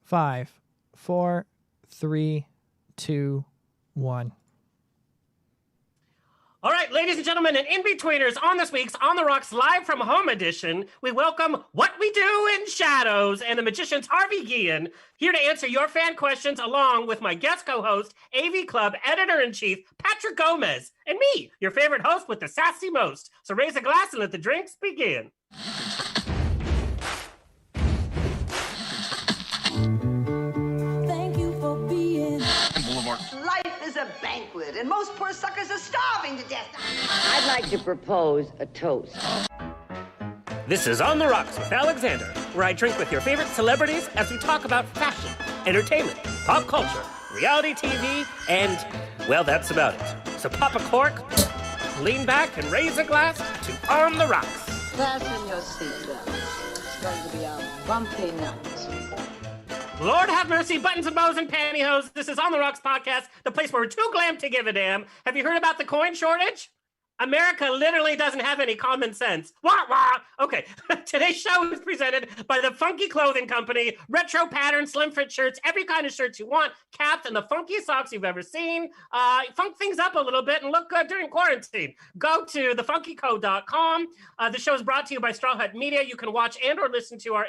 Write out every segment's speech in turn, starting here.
5, 4, 3, 2, 1. All right, ladies and gentlemen, and in-betweeners, on this week's On the Rocks Live from Home edition, we welcome What We Do in Shadows and the magician's Harvey Guillen, here to answer your fan questions along with my guest co-host, AV Club Editor-in-Chief, Patrick Gomez, and me, your favorite host with the sassy most. So raise a glass and let the drinks begin. Thank you for being Boulevard. Life is a banquet, and most poor suckers are starving to death. I'd like to propose a toast. This is On the Rocks with Alexander, where I drink with your favorite celebrities as we talk about fashion, entertainment, pop culture, reality TV, and, well, that's about it. So pop a cork, lean back, and raise a glass to On the Rocks. Fasten your seatbelts. It's going to be a bumpy night. Lord have mercy, buttons and bows and pantyhose. This is On the Rocks podcast, the place where we're too glam to give a damn. Have you heard about the coin shortage? America literally doesn't have any common sense. Wah, wah. Okay, today's show is presented by the Funky Clothing Company. Retro pattern, slim fit shirts, every kind of shirts you want, caps, and the funkiest socks you've ever seen. Funk things up a little bit and look good during quarantine. Go to thefunkyco.com. The show is brought to you by Straw Hut Media. You can watch and or listen to our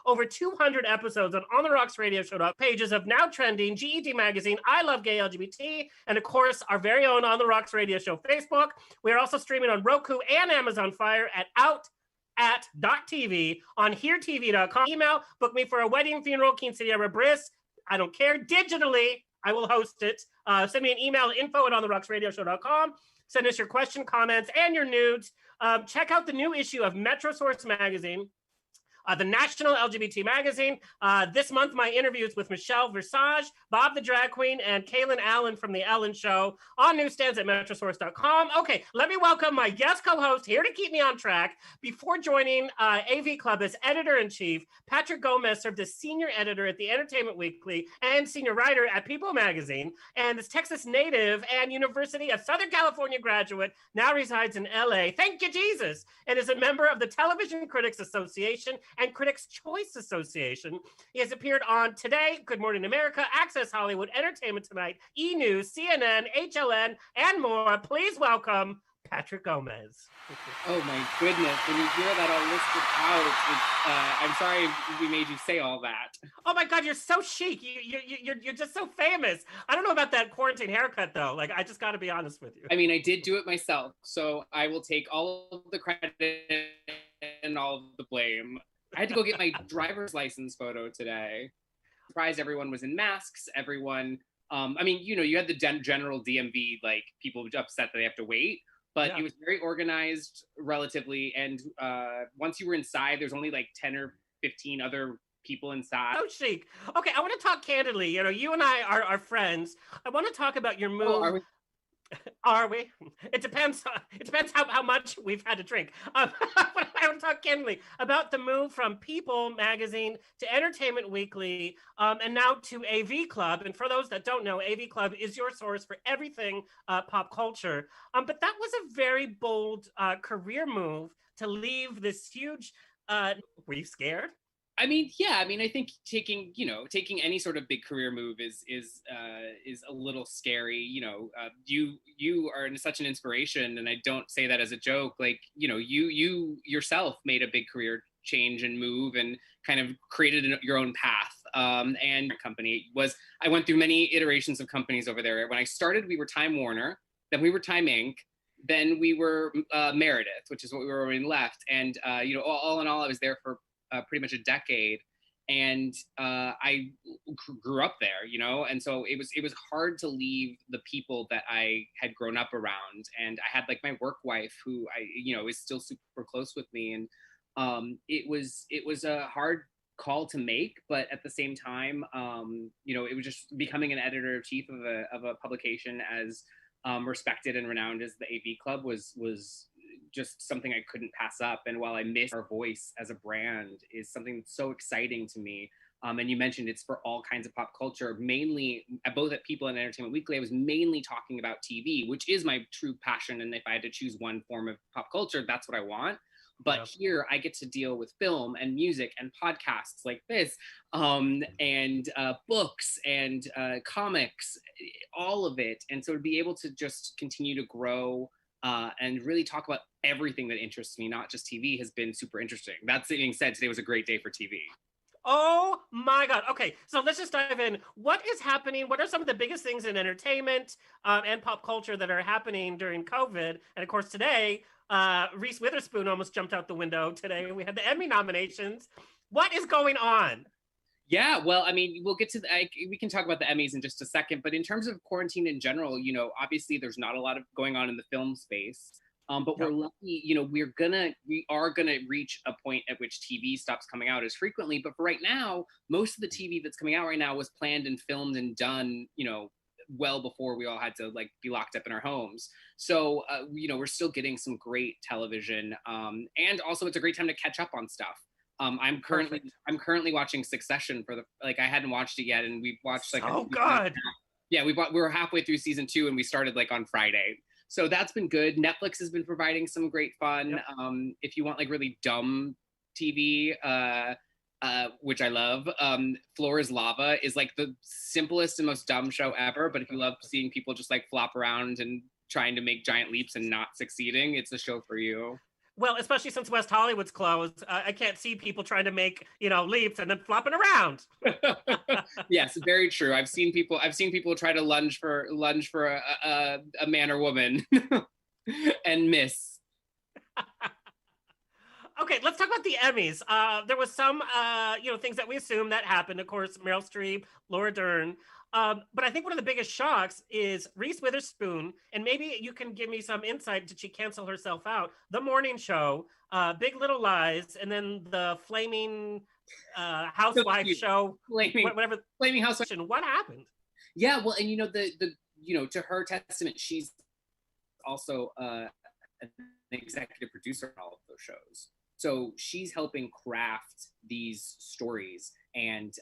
over 200 episodes on the Rocks Radio Show pages of Now Trending, GED Magazine, I Love Gay LGBT, and of course, our very own On the Rocks Radio Show Facebook. We are also streaming on Roku and Amazon Fire at out@.tv, on heretv.com. Email, book me for a wedding, funeral, quinceañera, bris. I don't care. Digitally, I will host it. Send me an email, info@ontherocksradioshow.com. Send us your question, comments, and your nudes. Check out the new issue of Metro Source Magazine, the national LGBT magazine. This month, my interviews with Michelle Visage, Bob the Drag Queen, and Kaylin Allen from The Ellen Show on newsstands at metrosource.com. Okay, let me welcome my guest co-host here to keep me on track. Before joining AV Club as editor-in-chief, Patrick Gomez served as senior editor at the Entertainment Weekly and senior writer at People Magazine, and is Texas native and University of Southern California graduate, now resides in LA. Thank you, Jesus, and is a member of the Television Critics Association and Critics' Choice Association. He has appeared on Today, Good Morning America, Access Hollywood, Entertainment Tonight, E! News, CNN, HLN, and more. Please welcome Patrick Gomez. Oh my goodness, when you hear that all listed out, I'm sorry we made you say all that. Oh my God, you're so chic. You're just so famous. I don't know about that quarantine haircut though. Like, I just got to be honest with you. I mean, I did do it myself, so I will take all of the credit and all of the blame. I had to go get my driver's license photo today. Surprised everyone was in masks. Everyone, I mean, you had the general DMV, like people upset that they have to wait, but yeah. It was very organized relatively. And once you were inside, there's only like 10 or 15 other people inside. Oh, chic. Okay, I want to talk candidly. You and I are friends. I want to talk about your move. Oh, are we? Are we? It depends. It depends how much we've had to drink. I want to talk candidly about the move from People Magazine to Entertainment Weekly, and now to AV Club. And for those that don't know, AV Club is your source for everything pop culture. But that was a very bold career move to leave this huge. Were you scared? I mean, yeah. I mean, I think taking any sort of big career move is a little scary. You are such an inspiration, and I don't say that as a joke. Like, you yourself made a big career change and move, and kind of created your own path. And your company I went through many iterations of companies over there. When I started, we were Time Warner, then we were Time Inc., then we were Meredith, which is what we were when we left. And all in all, I was there for pretty much a decade, and I grew up there, and so it was hard to leave the people that I had grown up around. And I had like my work wife, who is still super close with me, and it was a hard call to make, but at the same time, it was just becoming an editor-in-chief of a publication as respected and renowned as the AV Club was just something I couldn't pass up. And while I miss our voice as a brand, is something that's so exciting to me. And you mentioned it's for all kinds of pop culture, mainly both at People and Entertainment Weekly. I was mainly talking about TV, which is my true passion. And if I had to choose one form of pop culture, that's what I want. But here I get to deal with film and music and podcasts like this, and books and comics, all of it. And so to be able to just continue to grow and really talk about everything that interests me, not just TV, has been super interesting. That being said, today was a great day for TV. Oh my God. Okay, so let's just dive in. What is happening? What are some of the biggest things in entertainment and pop culture that are happening during COVID? And of course, today, Reese Witherspoon almost jumped out the window today. We had the Emmy nominations. What is going on? Yeah, well, I mean, we'll get to we can talk about the Emmys in just a second, but in terms of quarantine in general, you know, obviously there's not a lot of going on in the film space. But we're lucky, you know, we are gonna reach a point at which TV stops coming out as frequently. But for right now, most of the TV that's coming out right now was planned and filmed and done, you know, well before we all had to like be locked up in our homes. So, you know, we're still getting some great television, and also it's a great time to catch up on stuff. I'm currently watching Succession I hadn't watched it yet, and we've watched like good. Yeah, we were halfway through season 2, and we started like on Friday. So that's been good. Netflix has been providing some great fun. Yep. If you want like really dumb TV, which I love, Floor is Lava is like the simplest and most dumb show ever. But if you love seeing people just like flop around and trying to make giant leaps and not succeeding, it's a show for you. Well, especially since West Hollywood's closed, I can't see people trying to make, you know, leaps and then flopping around. Yes, very true. I've seen people try to lunge for a man or woman and miss. Okay, let's talk about the Emmys. There was some, you know, things that we assume that happened. Of course, Meryl Streep, Laura Dern. But I think one of the biggest shocks is Reese Witherspoon, and maybe you can give me some insight. Did she cancel herself out? The Morning Show, Big Little Lies, and then the Flaming Housewife show, whatever. Flaming Housewife. What happened? Yeah, well, and you know to her testament, she's also an executive producer on all of those shows. So she's helping craft these stories, and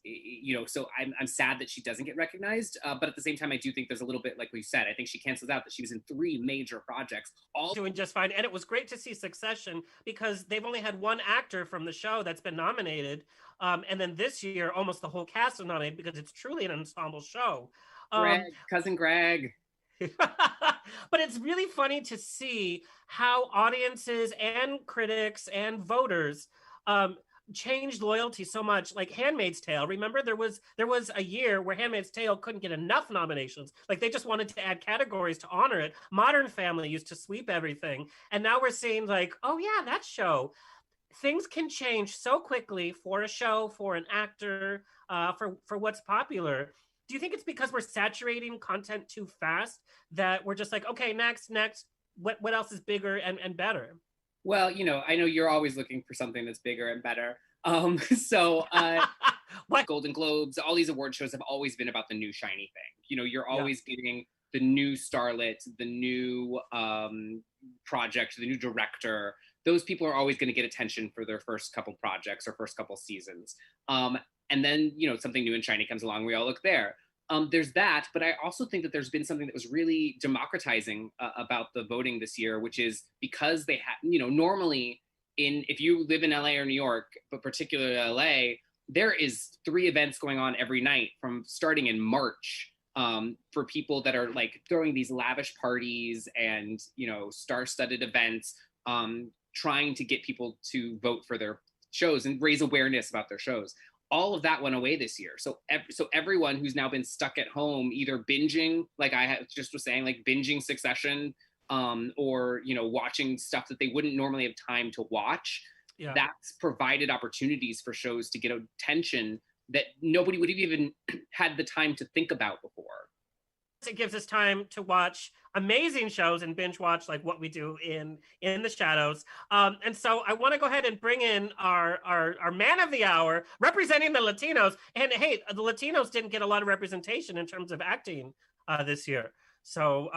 you know, so I'm sad that she doesn't get recognized, but at the same time, I do think there's a little bit, like we said, I think she cancels out that she was in 3 major projects, all doing just fine. And it was great to see Succession because they've only had one actor from the show that's been nominated, and then this year, almost the whole cast is nominated because it's truly an ensemble show. Cousin Greg. But it's really funny to see how audiences and critics and voters changed loyalty so much. Like Handmaid's Tale, remember there was a year where Handmaid's Tale couldn't get enough nominations. Like they just wanted to add categories to honor it. Modern Family used to sweep everything, and now we're seeing like, oh yeah, that show. Things can change so quickly for a show, for an actor, for what's popular. Do you think it's because we're saturating content too fast that we're just like, okay, next, what else is bigger and better? Well, you know, I know you're always looking for something that's bigger and better. What Golden Globes, all these award shows have always been about the new shiny thing. You know, you're always getting the new starlet, the new project, the new director. Those people are always going to get attention for their first couple projects or first couple seasons. And then, you know, something new and shiny comes along. We all look there. There's that, but I also think that there's been something that was really democratizing about the voting this year, which is because they had, you know, normally if you live in LA or New York, but particularly LA, there is 3 events going on every night from starting in March for people that are like throwing these lavish parties and, you know, star-studded events, trying to get people to vote for their shows and raise awareness about their shows. All of that went away this year. So everyone who's now been stuck at home, either binging, like I just was saying, like binging Succession, or, you know, watching stuff that they wouldn't normally have time to watch, that's provided opportunities for shows to get attention that nobody would have even had the time to think about before. It gives us time to watch amazing shows and binge watch like what we do in the shadows. And so I want to go ahead and bring in our man of the hour representing the Latinos. And hey, the Latinos didn't get a lot of representation in terms of acting this year. So,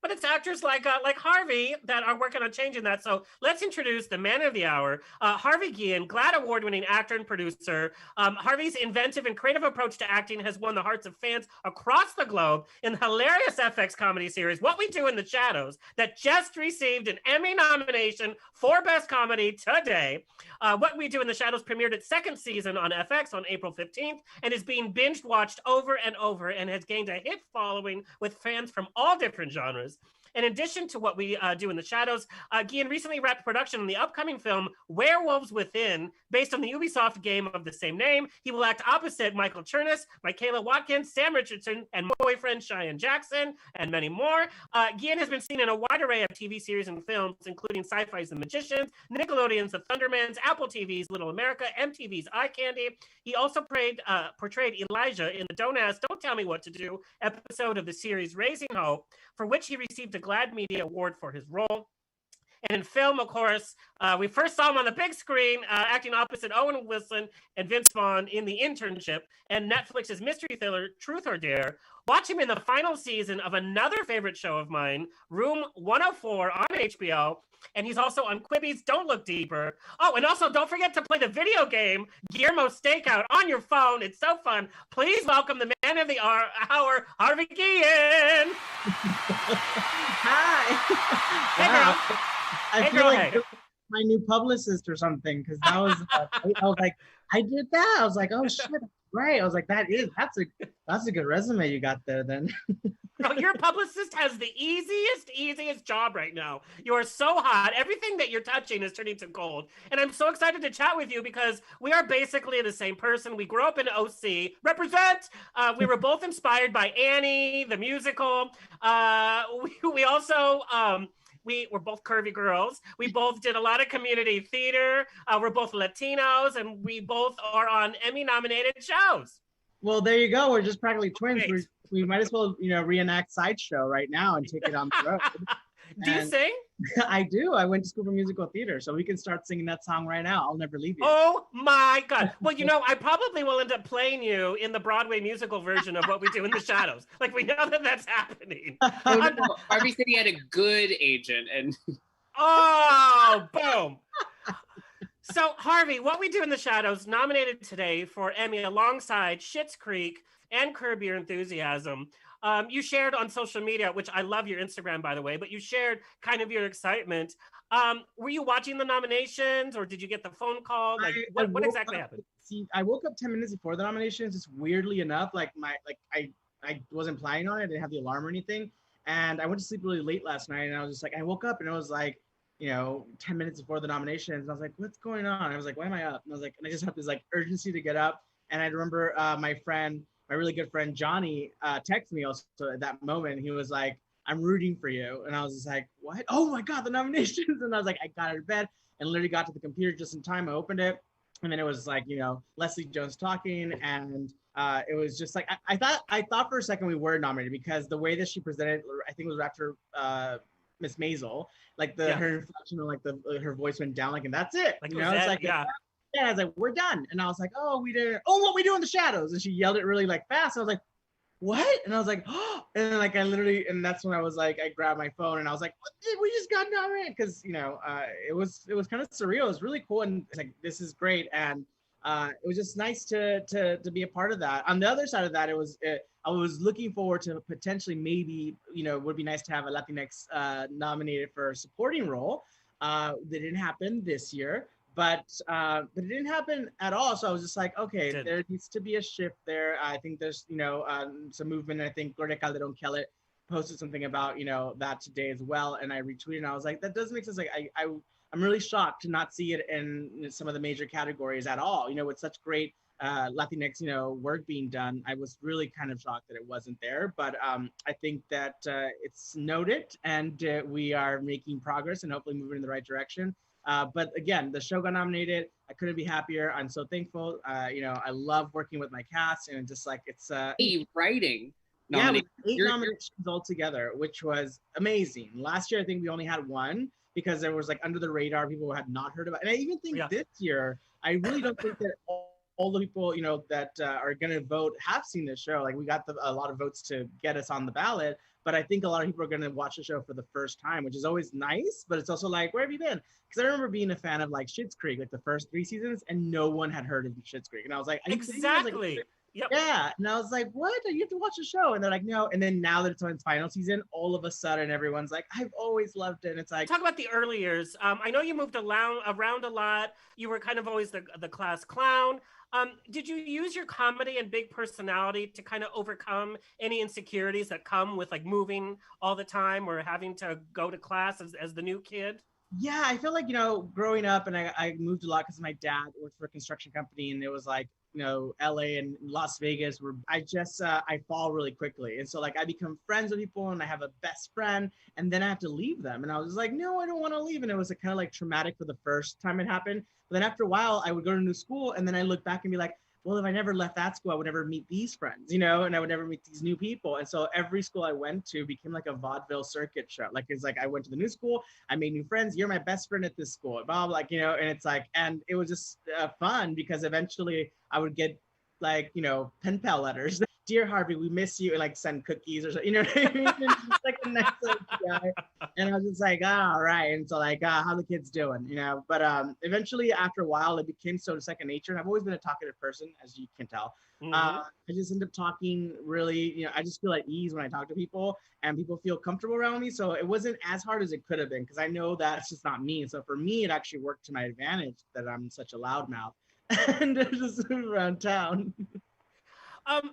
but But it's actors like Harvey that are working on changing that. So let's introduce the man of the hour, Harvey Guillen, GLAAD award-winning actor and producer. Harvey's inventive and creative approach to acting has won the hearts of fans across the globe in the hilarious FX comedy series What We Do in the Shadows that just received an Emmy nomination for Best Comedy today. What We Do in the Shadows premiered its second season on FX on April 15th and is being binge watched over and over and has gained a hit following with fans from all different genres. In addition to What We Do in the Shadows, Guillen recently wrapped production on the upcoming film Werewolves Within, based on the Ubisoft game of the same name. He will act opposite Michael Chernus, Michaela Watkins, Sam Richardson, and boyfriend Cheyenne Jackson, and many more. Guillen has been seen in a wide array of TV series and films, including Sci-Fi's The Magicians, Nickelodeon's The Thundermans, Apple TV's Little America, MTV's Eye Candy. He also portrayed Elijah in the Don't Ask, Don't Tell Me What to Do episode of the series Raising Hope, for which he received a GLAAD Media Award for his role. And in film, of course, we first saw him on the big screen acting opposite Owen Wilson and Vince Vaughn in The Internship and Netflix's mystery thriller Truth or Dare. Watch him in the final season of another favorite show of mine, Room 104 on HBO. And he's also on Quibi's Don't Look Deeper. Oh, and also don't forget to play the video game Guillermo Stakeout on your phone. It's so fun. Please welcome the man of the hour, Harvey Guillen. Hi. Hey, girl. I feel like my new publicist or something, because that was I was like, I did that. I was like, oh shit, right. I was like, that's a good resume you got there then. Bro, your publicist has the easiest job right now. You are so hot. Everything that you're touching is turning to gold. And I'm so excited to chat with you because we are basically the same person. We grew up in OC. Represent! We were both inspired by Annie, the musical. We also... we're both curvy girls. We both did a lot of community theater. We're both Latinos, and we both are on Emmy-nominated shows. Well, there you go. We're just practically twins. We might as well, reenact Sideshow right now and take it on the road. Do you sing? I do. I went to school for musical theater, so we can start singing that song right now. I'll never leave you. Oh my God. Well, I probably will end up playing you in the Broadway musical version of What We Do in the Shadows. Like, we know that that's happening. Harvey said he had a good agent, and oh, boom. So, Harvey, What We Do in the Shadows nominated today for Emmy alongside Schitt's Creek and Curb Your Enthusiasm. You shared on social media, which I love your Instagram, by the way, but you shared kind of your excitement. Were you watching the nominations, or did you get the phone call? Like, what exactly happened? I woke up 10 minutes before the nominations. Just weirdly enough, I wasn't planning on it. I didn't have the alarm or anything, and I went to sleep really late last night. And I was just like, I woke up and it was like, 10 minutes before the nominations. And I was like, what's going on? I was like, why am I up? And I was like, and I just have this urgency to get up. And I remember my really good friend Johnny texted me also at that moment. He was like, I'm rooting for you. And I was just like, what? Oh my God, the nominations. And I was like, I got out of bed and literally got to the computer just in time. I opened it. And then it was like, Leslie Jones talking. And it was just like, I thought for a second we were nominated because the way that she presented, I think it was after Miss Maisel, her inflection and her voice went down, and that's it. Yeah, I was like, we're done. And I was like, oh, we did. Oh, What We Do in the Shadows. And she yelled it really fast. I was like, what? And I was like, oh, and then I literally, and that's when I was like, I grabbed my phone and I was like, what did we just got nominated? Because, it was kind of surreal. It was really cool. And it's like, this is great. And it was just nice to be a part of that. On the other side of that, I was looking forward to potentially maybe, would be nice to have a Latinx nominated for a supporting role. That didn't happen this year. But it didn't happen at all. So I was just like, okay, there needs to be a shift there. I think there's, some movement. I think Gloria Calderon Kellett posted something about, that today as well. And I retweeted and I was like, that doesn't make sense. Like, I'm really shocked to not see it in some of the major categories at all. With such great Latinx, work being done. I was really kind of shocked that it wasn't there. But I think that it's noted and we are making progress and hopefully moving in the right direction. But again, the show got nominated. I couldn't be happier. I'm so thankful. I love working with my cast and just it's writing. Yeah, 8 nominations altogether, which was amazing. Last year, I think we only had one because there was under the radar, people had not heard about it. And I even think this year, I really don't think that all the people, that are going to vote have seen this show. We got a lot of votes to get us on the ballot. but I think a lot of people are going to watch the show for the first time, which is always nice, but it's also like, where have you been? Because I remember being a fan of like Schitt's Creek, like the first 3 seasons, and no one had heard of Schitt's Creek. And I was like, are you kidding me? I was like, Exactly. Yep. yeah. And I was like, what? You have to watch the show. And they're like, no. And then now that it's on its final season, all of a sudden everyone's like, I've always loved it. And it's like, Talk about the early years. I know you moved around a lot. You were kind of always the class clown. Did you use your comedy and big personality to kind of overcome any insecurities that come with like moving all the time or having to go to class as the new kid? yeah, I feel like, you know, growing up, and I moved a lot because my dad worked for a construction company, and it was like, you know, LA and Las Vegas where I fall really quickly. And so like I become friends with people and I have a best friend, and then I have to leave them. And I was like, no, I don't want to leave. And it was kind of like traumatic for the first time it happened. But then after a while, I would go to a new school, and then I look back and be like, well, if I never left that school, I would never meet these friends, you know, and I would never meet these new people. And so every school I went to became like a vaudeville circuit show. Like, it's like I went to the new school, I made new friends. You're my best friend at this school, blah, blah, like, you know, and it's like, and it was just fun because eventually I would get like, you know, pen pal letters. Dear Harvey, we miss you, and like send cookies or something, you know what I mean? And just like a nice little guy. And I was just like, all right. And so like, how the kids doing, you know? But eventually after a while, it became so second nature. And I've always been a talkative person, as you can tell. Mhm. I just end up talking really, you know, I just feel at ease when I talk to people, and people feel comfortable around me. So it wasn't as hard as it could have been, because I know that's just not me. So for me, it actually worked to my advantage that I'm such a loudmouth and just move around town.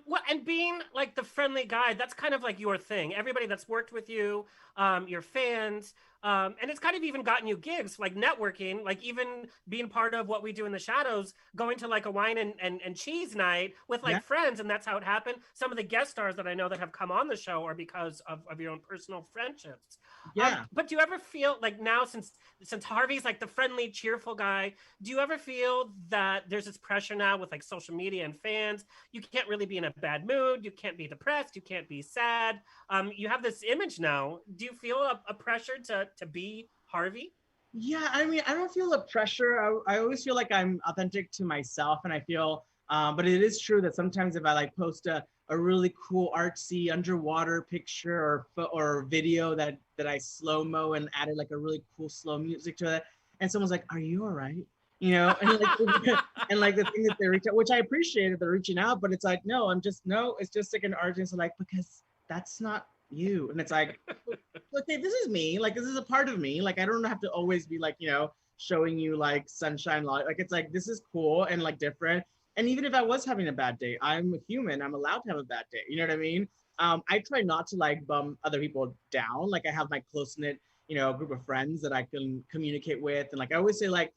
Well, and being like the friendly guy, that's kind of like your thing. Everybody that's worked with you, your fans, and it's kind of even gotten you gigs, like networking, like even being part of what we do in the shadows, going to like a wine and cheese night with like Yeah. friends, and that's how it happened. Some of the guest stars that I know that have come on the show are because of your own personal friendships. Yeah. But do you ever feel like now, since Harvey's like the friendly, cheerful guy, do you ever feel that there's this pressure now with like social media and fans? You can't really be in a bad mood. You can't be depressed. You can't be sad. You have this image now. Do you feel a pressure to be Harvey? Yeah, I mean, I don't feel the pressure. I always feel like I'm authentic to myself, and I feel, but it is true that sometimes if I like post a really cool artsy underwater picture or video that I slow-mo and added like a really cool slow music to it, and someone's like, "Are you all right?" You know, and like, and like the thing that they reach out, which I appreciate that they're reaching out, but it's like, no, it's just like an artist, like, because that's not you. And it's like, okay, this is me, like, this is a part of me, like, I don't have to always be like, you know, showing you like sunshine light, like, it's like, this is cool and like different. And even if I was having a bad day, I'm a human, I'm allowed to have a bad day, you know what I mean? I try not to like bum other people down. Like, I have my close-knit, you know, group of friends that I can communicate with, and like I always say, like,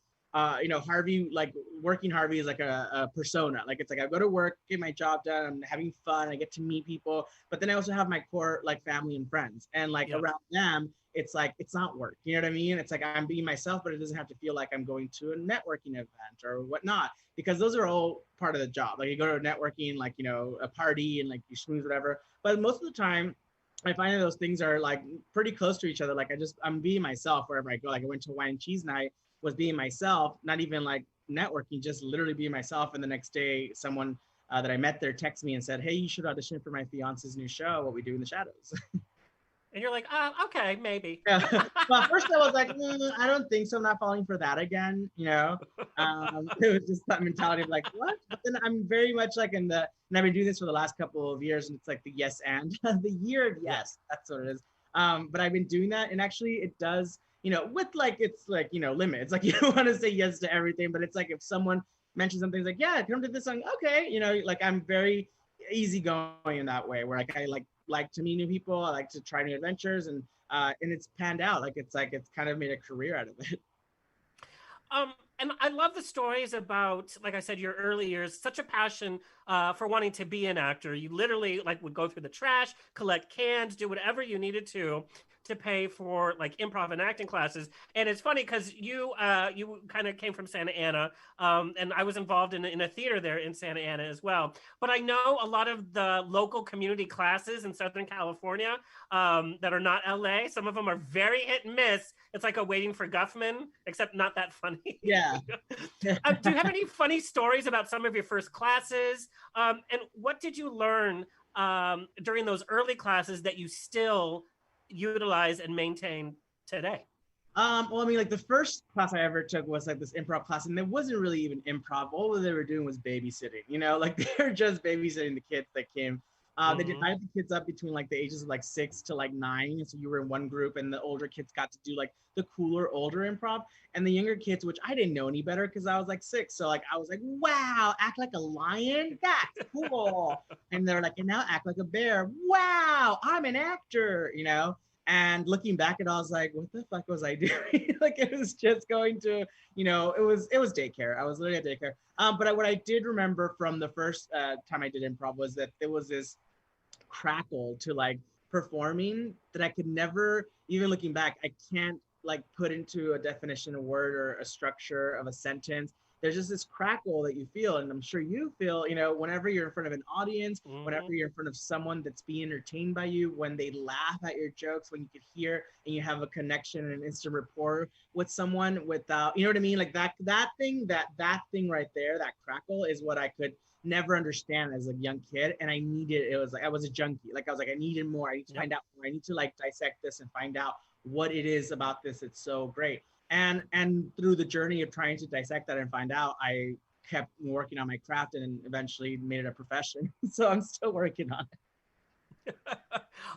you know, Harvey, like working Harvey is like a persona. Like, it's like I go to work, get my job done, I'm having fun, I get to meet people, but then I also have my core like family and friends, and like Yep. around them, it's like, it's not work. You know what I mean? It's like I'm being myself, but it doesn't have to feel like I'm going to a networking event or whatnot, because those are all part of the job. Like, you go to a networking, like, you know, a party, and like you schmooze, whatever. But most of the time, I find that those things are like pretty close to each other. Like, I'm being myself wherever I go. Like, I went to wine and cheese night, was being myself, not even like networking, just literally being myself. And the next day, someone that I met there texted me and said, "Hey, you should audition for my fiance's new show, What We Do in the Shadows." And you're like, okay, maybe. Yeah. Well, at first I was like, I don't think so. I'm not falling for that again. You know, it was just that mentality of like, what? But then I'm very much like and I've been doing this for the last couple of years, and it's like the yes and the year of yes. That's what it is. But I've been doing that, and actually it does, you know, with like, it's like, you know, limits. Like, you don't want to say yes to everything, but it's like if someone mentions something, it's like, yeah, come to this song. Okay. You know, like, I'm very easygoing in that way, where like I like to meet new people, I like to try new adventures, and it's panned out. Like, it's kind of made a career out of it. And I love the stories about, like I said, your early years, such a passion for wanting to be an actor. You literally like would go through the trash, collect cans, do whatever you needed to pay for like improv and acting classes. And it's funny because you kind of came from Santa Ana, and I was involved in a theater there in Santa Ana as well. But I know a lot of the local community classes in Southern California that are not LA. Some of them are very hit and miss. It's like a Waiting for Guffman, except not that funny. Yeah. Do you have any funny stories about some of your first classes? And what did you learn during those early classes that you still utilize and maintain today? Well, I mean, like the first class I ever took was like this improv class, and it wasn't really even improv. All they were doing was babysitting, you know, like they were just babysitting the kids that came. They divided the kids up between like the ages of like 6 to like 9. So you were in one group, and the older kids got to do like the cooler, older improv, and the younger kids, which I didn't know any better because I was like 6. So like I was like, wow, act like a lion, that's cool. And they're like, and now act like a bear. Wow, I'm an actor, you know. And looking back at it, I was like, what the fuck was I doing? Like it was just going to, you know, it was daycare. I was literally at daycare. But what I did remember from the first time I did improv was that there was this crackle to like performing that I could never, even looking back, I can't like put into a definition, a word, or a structure of a sentence. There's just this crackle that you feel, and I'm sure you feel, you know, whenever you're in front of an audience, whenever you're in front of someone that's being entertained by you, when they laugh at your jokes, when you can hear and you have a connection and an instant rapport with someone without, you know what I mean? Like that thing right there, that crackle is what I could never understand as a young kid. And I needed, it was like, I was a junkie. Like I was like, I needed more. I need to find out more. I need to like dissect this and find out what it is about this. It's so great. And through the journey of trying to dissect that and find out, I kept working on my craft and eventually made it a profession. So I'm still working on it.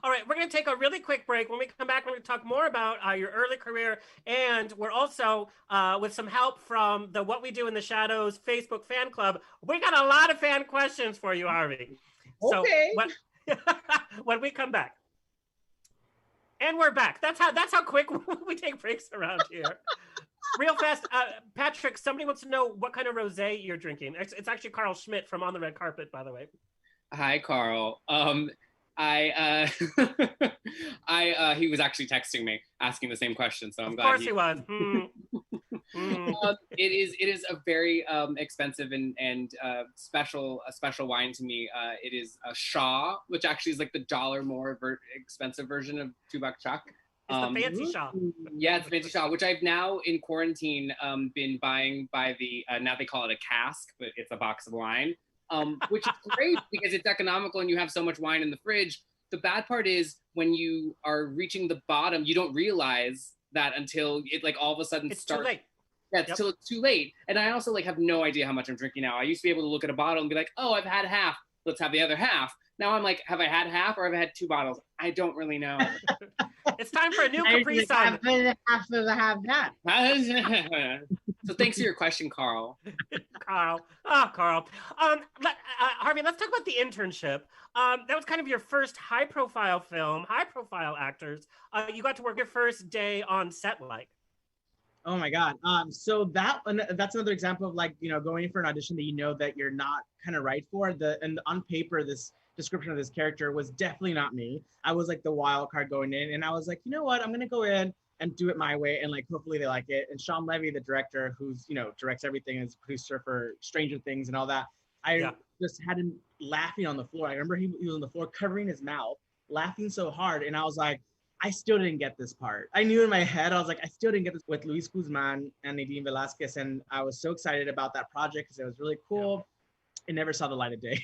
All right, we're going to take a really quick break. When we come back, we're going to talk more about your early career. And we're also, with some help from the What We Do in the Shadows Facebook fan club, we got a lot of fan questions for you, Harvey. Okay. So when we come back. And we're back. That's how quick we take breaks around here. Real fast, Patrick, somebody wants to know what kind of rosé you're drinking. It's actually Carl Schmidt from On the Red Carpet, by the way. Hi, Carl. He was actually texting me asking the same question, so I'm glad. Of course he was. It is a very expensive and special wine to me. It is a Shaw, which actually is like the $1 more expensive version of $2 Chuck. It's the fancy Shaw. Yeah, it's a fancy Shaw, which I've now in quarantine been buying by the now they call it a cask, but it's a box of wine, which is great because it's economical and you have so much wine in the fridge. The bad part is when you are reaching the bottom, you don't realize that until it like all of a sudden it's starts. Too late. Yeah, till it's too late. And I also like have no idea how much I'm drinking now. I used to be able to look at a bottle and be like, oh, I've had half. Let's have the other half. Now I'm like, have I had half or have I had 2 bottles? I don't really know. It's time for a new Capri Sun. So thanks for your question, Carl. Carl. Harvey, let's talk about the internship. That was kind of your first high-profile film, high-profile actors. You got to work your first day on set like. Oh my God. So that's another example of like, you know, going in for an audition that you know that you're not kind of right for. And on paper, this description of this character was definitely not me. I was like the wild card going in, and I was like, you know what, I'm gonna go in and do it my way, and like hopefully they like it. And Sean Levy, the director, who's, you know, directs everything, and is producer for Stranger Things and all that, I just had him laughing on the floor. I remember he was on the floor covering his mouth, laughing so hard, and I was like, I still didn't get this part. I knew in my head, I was like, I still didn't get this with Luis Guzman and Nadine Velasquez. And I was so excited about that project because it was really cool. It never saw the light of day,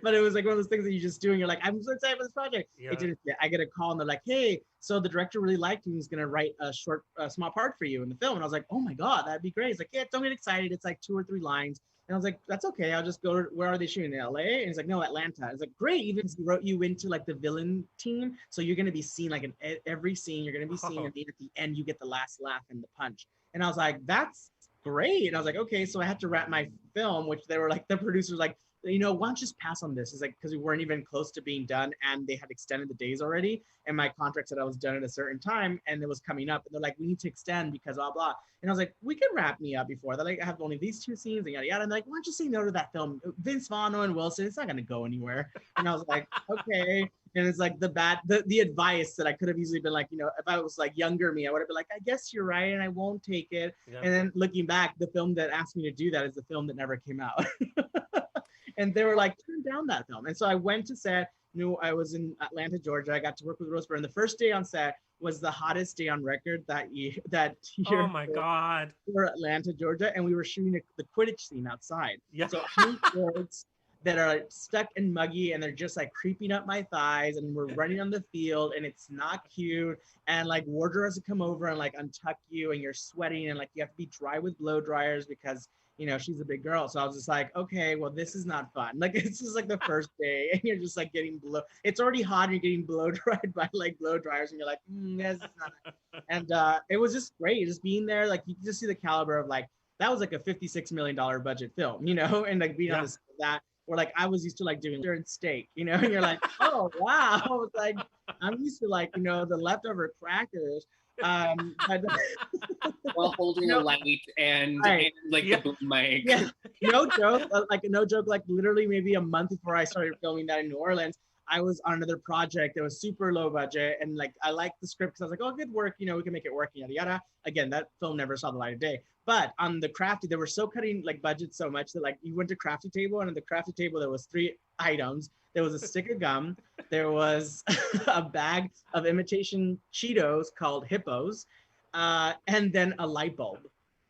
but it was like one of those things that you just do and you're like, I'm so excited for this project. It didn't. I get a call and they're like, hey, so the director really liked you. He's going to write a short, small part for you in the film. And I was like, oh my God, that'd be great. He's like, yeah, don't get excited. It's like 2 or 3 lines. And I was like, that's okay. I'll just go. Where are they shooting? In LA? And he's like, no, Atlanta. I was like, great. Even wrote you into like the villain team. So you're going to be seen like in every scene. You're going to be seen. And at the end, you get the last laugh and the punch. And I was like, that's great. And I was like, okay. So I had to wrap my film, which they were like, the producers like, you know, why don't you just pass on this? It's like, because we weren't even close to being done and they had extended the days already. And my contract said I was done at a certain time and it was coming up. And they're like, we need to extend because blah, blah. And I was like, we can wrap me up before that. Like, I have only these 2 scenes and yada, yada. And they're like, why don't you say no to that film? Vince Vaughn, Owen Wilson, it's not going to go anywhere. And I was like, okay. And it's like the advice that I could have easily been like, you know, if I was like younger me, I would have been like, I guess you're right. And I won't take it. Yeah. And then looking back, the film that asked me to do that is the film that never came out. And they were like, turn down that film. And so I went to set, knew I was in Atlanta, Georgia. I got to work with Rose Byrne. The first day on set was the hottest day on record that year. Oh my God. For Atlanta, Georgia. And we were shooting the Quidditch scene outside. Yeah. So shorts, that are like, stuck and muggy, and they're just like creeping up my thighs, and we're running on the field, and it's not cute. And like wardrobe has to come over and like untuck you, and you're sweating, and like you have to be dry with blow dryers because she's a big girl. So I was just like, okay, well, this is not fun. Like it's just like the first day, and you're just like getting it's already hot, and you're getting blow dried by like blow dryers, and you're like, this is not. And it was just great, just being there. Like you can just see the caliber of like that was like a $56 million budget film, and like being on this that. Or like I was used to like doing and steak, and you're like, oh wow, it's like I'm used to like the leftover crackers, but, while holding a light and like the boom mic. Yeah, no joke, like literally maybe a month before I started filming that in New Orleans, I was on another project that was super low budget, and like I liked the script because I was like, oh, good work, we can make it work, yada yada. Again, that film never saw the light of day. But on the Crafty, they were so cutting like budget so much that like you went to Crafty table, and on the Crafty table there was 3 items. There was a stick of gum, there was a bag of imitation Cheetos called Hippos, and then a light bulb.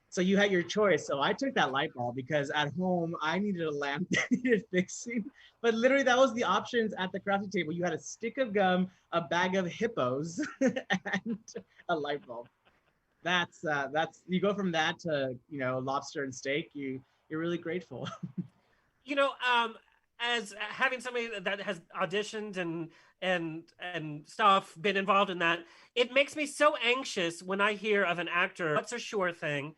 So you had your choice. So I took that light bulb because at home I needed a lamp that needed fixing. But literally that was the options at the Crafty table. You had a stick of gum, a bag of Hippos, and a light bulb. That's you go from that to lobster and steak. You're really grateful. As having somebody that has auditioned and stuff, been involved in that, it makes me so anxious when I hear of an actor. What's a sure thing?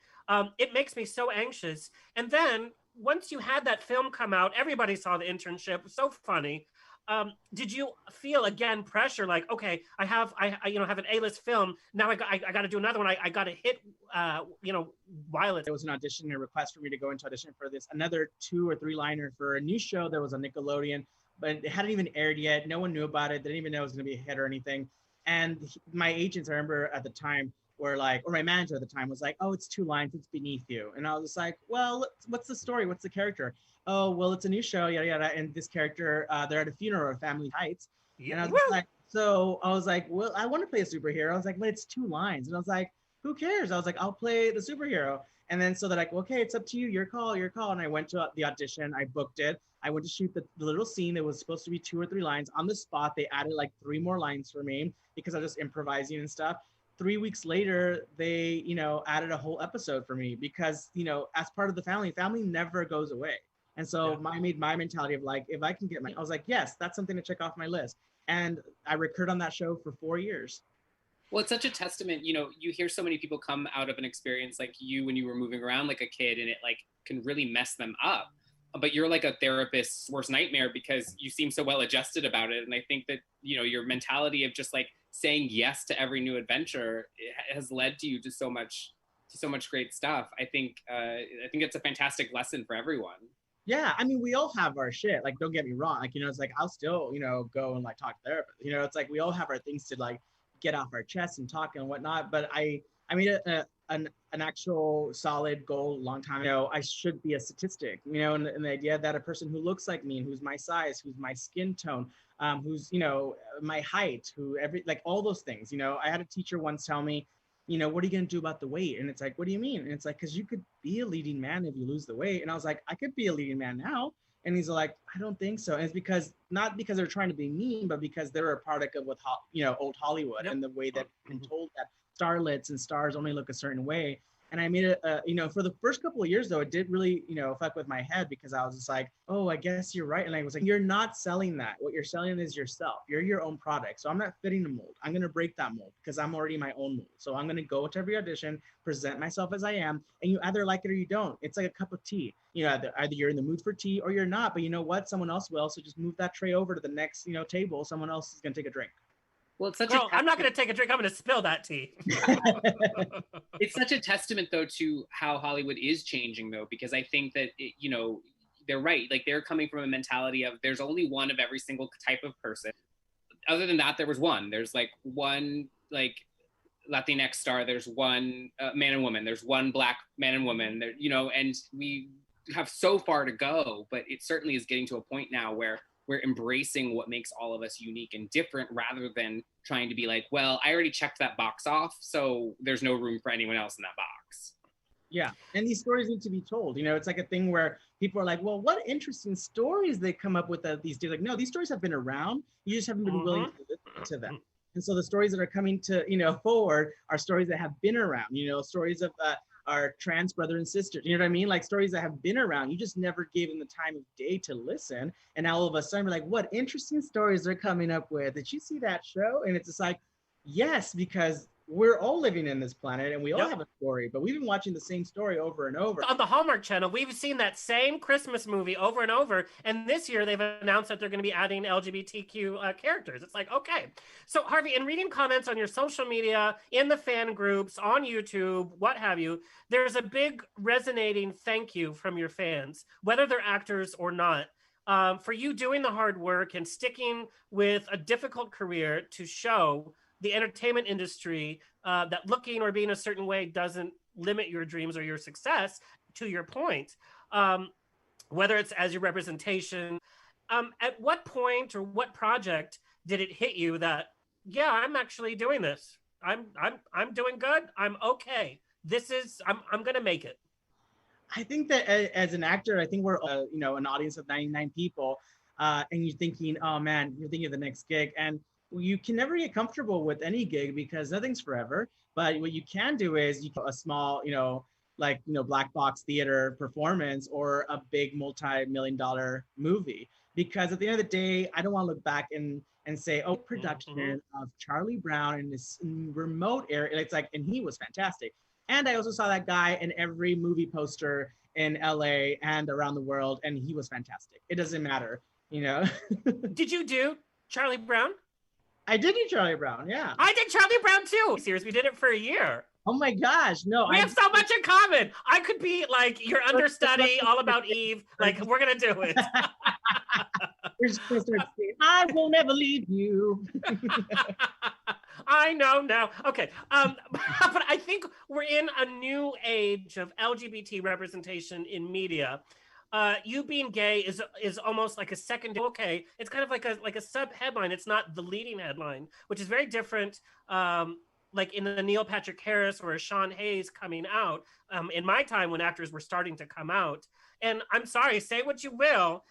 It makes me so anxious. And then once you had that film come out, everybody saw the internship. So funny. Did you feel again pressure? Like, okay, I have an A-list film. Now I got to do another one. I got to hit, while there was an audition, a request for me to go into audition for another 2 or 3 liner for a new show that was on Nickelodeon, but it hadn't even aired yet. No one knew about it. They didn't even know it was going to be a hit or anything. And my agents, I remember at the time, were like, or my manager at the time was like, oh, it's 2 lines, it's beneath you. And I was like, well, what's the story? What's the character? Oh, well, it's a new show, yada, yada. And this character, they're at a funeral, family heights. And I was like, well, I want to play a superhero. I was like, but it's 2 lines. And I was like, who cares? I was like, I'll play the superhero. And then so they're like, okay, it's up to you, your call. And I went to the audition, I booked it. I went to shoot the little scene that was supposed to be 2 or 3 lines. On the spot, they added like 3 more lines for me because I was just improvising and stuff. 3 weeks later, they, added a whole episode for me because, as part of the family never goes away. And so I made my mentality of like, if I can get I was like, yes, that's something to check off my list. And I recurred on that show for 4 years. Well, it's such a testament, you hear so many people come out of an experience like you when you were moving around like a kid, and it like can really mess them up. But you're like a therapist's worst nightmare because you seem so well adjusted about it. And I think that, your mentality of just like saying yes to every new adventure has led to you to so much great stuff. I think it's a fantastic lesson for everyone. Yeah, I mean, we all have our shit. Like, don't get me wrong. Like, it's like I'll still, go and like talk to therapists. It's like we all have our things to like get off our chest and talk and whatnot. But I made an actual solid goal a long time ago. I should be a statistic. And the idea that a person who looks like me, and who's my size, who's my skin tone, who's my height, like all those things. I had a teacher once tell me, what are you going to do about the weight? And it's like, what do you mean? And it's like, because you could be a leading man if you lose the weight. And I was like, I could be a leading man now. And he's like, I don't think so. And it's not because they're trying to be mean, but because they're a product of old Hollywood and the way that been told that starlets and stars only look a certain way. And I made it, for the first couple of years, though, it did really, fuck with my head because I was just like, oh, I guess you're right. And I was like, you're not selling that. What you're selling is yourself. You're your own product. So I'm not fitting the mold. I'm going to break that mold because I'm already my own mold. So I'm going to go to every audition, present myself as I am, and you either like it or you don't. It's like a cup of tea. Either you're in the mood for tea or you're not. But you know what? Someone else will. So just move that tray over to the next, table. Someone else is going to take a drink. Well, it's such I'm not going to take a drink. I'm going to spill that tea. It's such a testament, though, to how Hollywood is changing, though, because I think that, they're right. Like, they're coming from a mentality of there's only one of every single type of person. Other than that, there was one. There's, like, one, like, Latinx star. There's one man and woman. There's one Black man and woman. There, and we have so far to go, but it certainly is getting to a point now where we're embracing what makes all of us unique and different rather than trying to be like, well, I already checked that box off, so there's no room for anyone else in that box. Yeah, and these stories need to be told. You know, it's like a thing where people are like, "Well, what interesting stories they come up with these days." Like, no, these stories have been around. You just haven't been willing to listen to them. And so the stories that are coming to forward are stories that have been around. You know, stories of our trans brother and sister. You know what I mean? Like stories that have been around. You just never gave them the time of day to listen. And now all of a sudden, we're like, "What interesting stories they're coming up with? Did you see that show?" And it's just like, yes, because we're all living in this planet and we all have a story, but we've been watching the same story over and over. On the Hallmark Channel, we've seen that same Christmas movie over and over. And this year they've announced that they're going to be adding LGBTQ characters. It's like, okay. So Harvey, in reading comments on your social media, in the fan groups, on YouTube, what have you, there's a big resonating thank you from your fans, whether they're actors or not. For you doing the hard work and sticking with a difficult career to show the entertainment industry that looking or being a certain way doesn't limit your dreams or your success, to your point, whether it's as your representation. At what point or what project did it hit you that, yeah, I'm actually doing this. I'm doing good. I'm okay. I'm going to make it. I think that as an actor, I think we're, an audience of 99 people, and you're thinking, oh man, you're thinking of the next gig. And you can never get comfortable with any gig because nothing's forever. But what you can do is a small, black box theater performance or a big multi-million-dollar movie. Because at the end of the day, I don't want to look back and say, oh, production of Charlie Brown in this remote area. It's like, and he was fantastic. And I also saw that guy in every movie poster in LA and around the world, and he was fantastic. It doesn't matter, Did you do Charlie Brown? I did do Charlie Brown, yeah. I did Charlie Brown too. Seriously, we did it for a year. Oh my gosh, no. We have so much in common. I could be like your understudy, all about Eve. Like, we're going to do it. We're just going to start saying, I will never leave you. I know now. Okay. But I think we're in a new age of LGBT representation in media. You being gay is almost like a second. Okay, it's kind of like a sub headline. It's not the leading headline, which is very different. Like in the Neil Patrick Harris or a Sean Hayes coming out. In my time when actors were starting to come out, and I'm sorry, say what you will.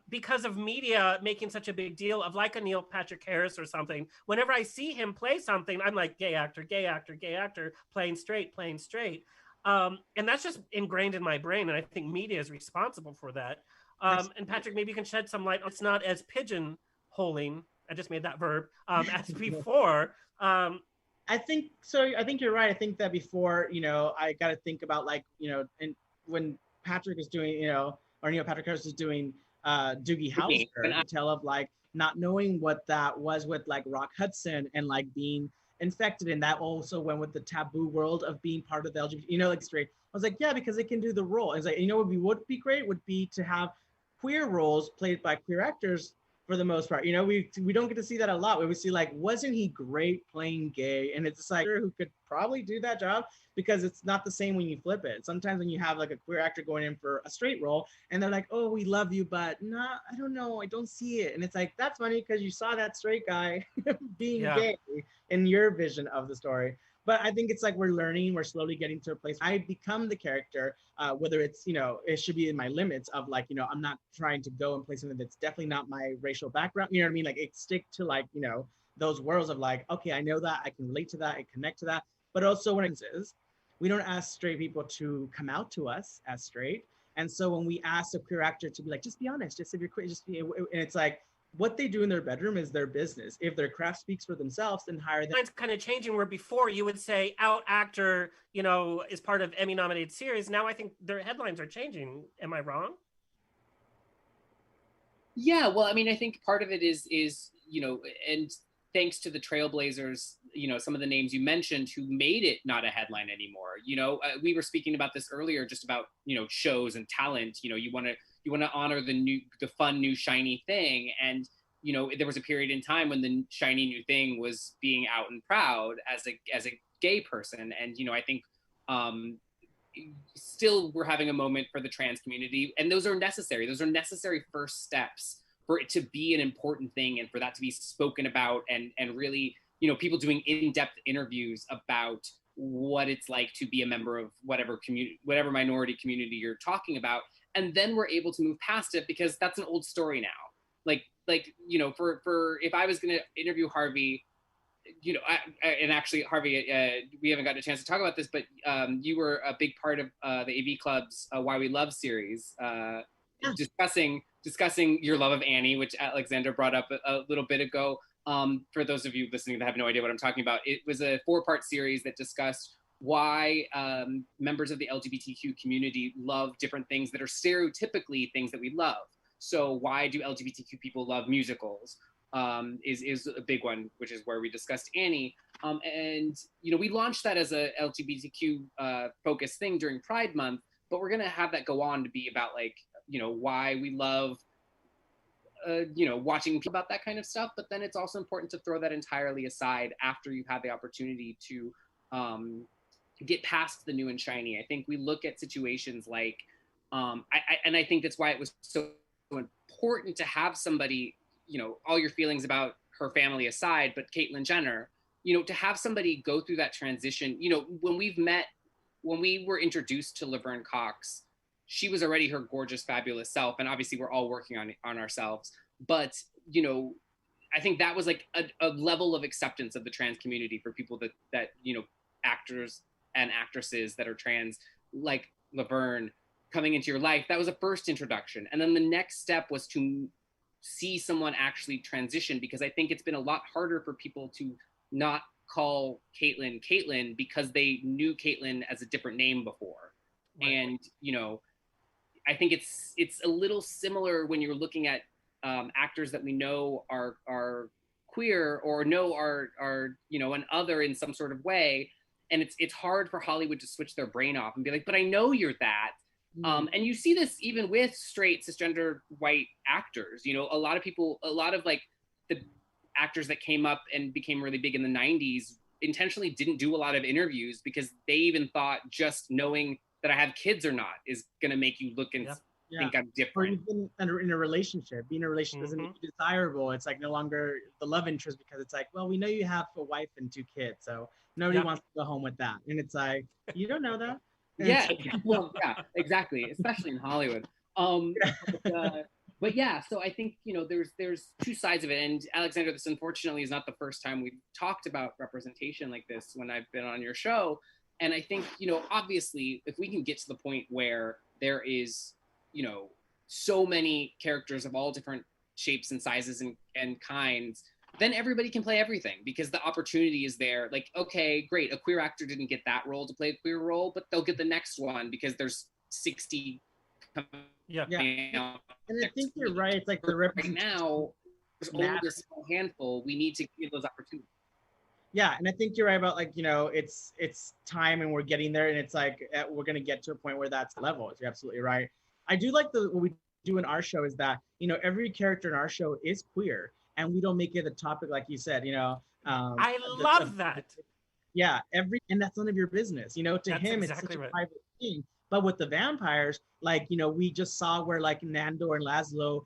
Because of media making such a big deal of like a Neil Patrick Harris or something, whenever I see him play something, I'm like, gay actor, playing straight. And that's just ingrained in my brain. And I think media is responsible for that. And Patrick, maybe you can shed some light. It's not as pigeonholing. I just made that verb as before. I think so. I think you're right. I think that before, I got to think about and when Patrick is doing, or Neil Patrick Harris is doing Doogie Howser, tell of not knowing what that was with Rock Hudson and being infected, and that also went with the taboo world of being part of the LGBT, straight. I was like, yeah, because they can do the role. It's like, what would be great would be to have queer roles played by queer actors for the most part. We don't get to see that a lot. We see wasn't he great playing gay? And it's just who could probably do that job, because it's not the same when you flip it. Sometimes when you have a queer actor going in for a straight role and they're like, oh, we love you, but nah, I don't know, I don't see it. And it's like, that's funny because you saw that straight guy being gay in your vision of the story. But I think it's we're slowly getting to a place I become the character, whether it's, it should be in my limits of I'm not trying to go and play something that's definitely not my racial background. You know what I mean? It stick to those worlds of okay, I know that, I can relate to that, I connect to that. But also when it is, we don't ask straight people to come out to us as straight. And so when we ask a queer actor to be just be honest, just if you're queer, just be, and it's what they do in their bedroom is their business. If their craft speaks for themselves, then hire them. It's kind of changing where before you would say out actor, is part of Emmy nominated series. Now I think their headlines are changing. Am I wrong? Yeah, well, I mean, I think part of it is and thanks to the trailblazers, some of the names you mentioned who made it not a headline anymore. We were speaking about this earlier, just about, shows and talent. You want to honor the fun, new, shiny thing. And, there was a period in time when the shiny new thing was being out and proud as a gay person. And, I think still we're having a moment for the trans community, and those are necessary. Those are necessary first steps for it to be an important thing and for that to be spoken about and really, people doing in-depth interviews about what it's like to be a member of whatever community, whatever minority community you're talking about. And then we're able to move past it because that's an old story now. Like, you know, for if I was going to interview Harvey, you know, and actually Harvey, we haven't gotten a chance to talk about this, but you were a big part of the AV Club's Why We Love series, discussing your love of Annie, which Alexander brought up a little bit ago. For those of you listening that have no idea what I'm talking about, it was a 4-part series that discussed why members of the LGBTQ community love different things that are stereotypically things that we love. So why do LGBTQ people love musicals? Is a big one, which is where we discussed Annie. And, you know, we launched that as a LGBTQ focused thing during Pride Month, but we're going to have that go on to be about, like, you know, why we love, you know, watching about that kind of stuff. But then it's also important to throw that entirely aside after you've had the opportunity to get past the new and shiny. I think we look at situations like, and I think that's why it was so important to have somebody, you know, all your feelings about her family aside, but Caitlyn Jenner, you know, to have somebody go through that transition. You know, when we were introduced to Laverne Cox, she was already her gorgeous, fabulous self. And obviously we're all working on ourselves. But, you know, I think that was like a level of acceptance of the trans community for people that, you know, actors and actresses that are trans, like Laverne, coming into your life. That was a first introduction. And then the next step was to see someone actually transition, because I think it's been a lot harder for people to not call Caitlyn because they knew Caitlyn as a different name before. Right. And, you know, I think it's a little similar when you're looking at actors that we know are queer or know are you know, an other in some sort of way. And it's hard for Hollywood to switch their brain off and be like, but I know you're that. And you see this even with straight cisgender white actors. You know, a lot of like the actors that came up and became really big in the 90s intentionally didn't do a lot of interviews because they even thought just knowing that I have kids or not is going to make you look and think I'm different. Or even in a relationship, being in a relationship doesn't make you desirable. It's like no longer the love interest, because it's like, well, we know you have a wife and 2 kids, so nobody wants to go home with that. And it's like, you don't know that. Yeah, well, yeah, exactly, especially in Hollywood. But yeah, so I think, you know, there's 2 sides of it. And Alexander, this unfortunately is not the first time we've talked about representation like this when I've been on your show. And I think, you know, obviously, if we can get to the point where there is, you know, so many characters of all different shapes and sizes and kinds, then everybody can play everything because the opportunity is there. Like, okay, great, a queer actor didn't get that role to play a queer role, but they'll get the next one because there's 60. Yeah. And I think you're right. It's like the right now, there's only a small handful. We need to give those opportunities. Yeah, and I think you're right about, like, you know, it's time and we're getting there, and it's like we're gonna get to a point where that's level. You're absolutely right. I do like what we do in our show is that, you know, every character in our show is queer, and we don't make it a topic, like you said, you know. I love that. Yeah, and that's none of your business, you know. To that's him, exactly it's such right. a private thing. But with the vampires, like, you know, we just saw where like Nando and Laszlo,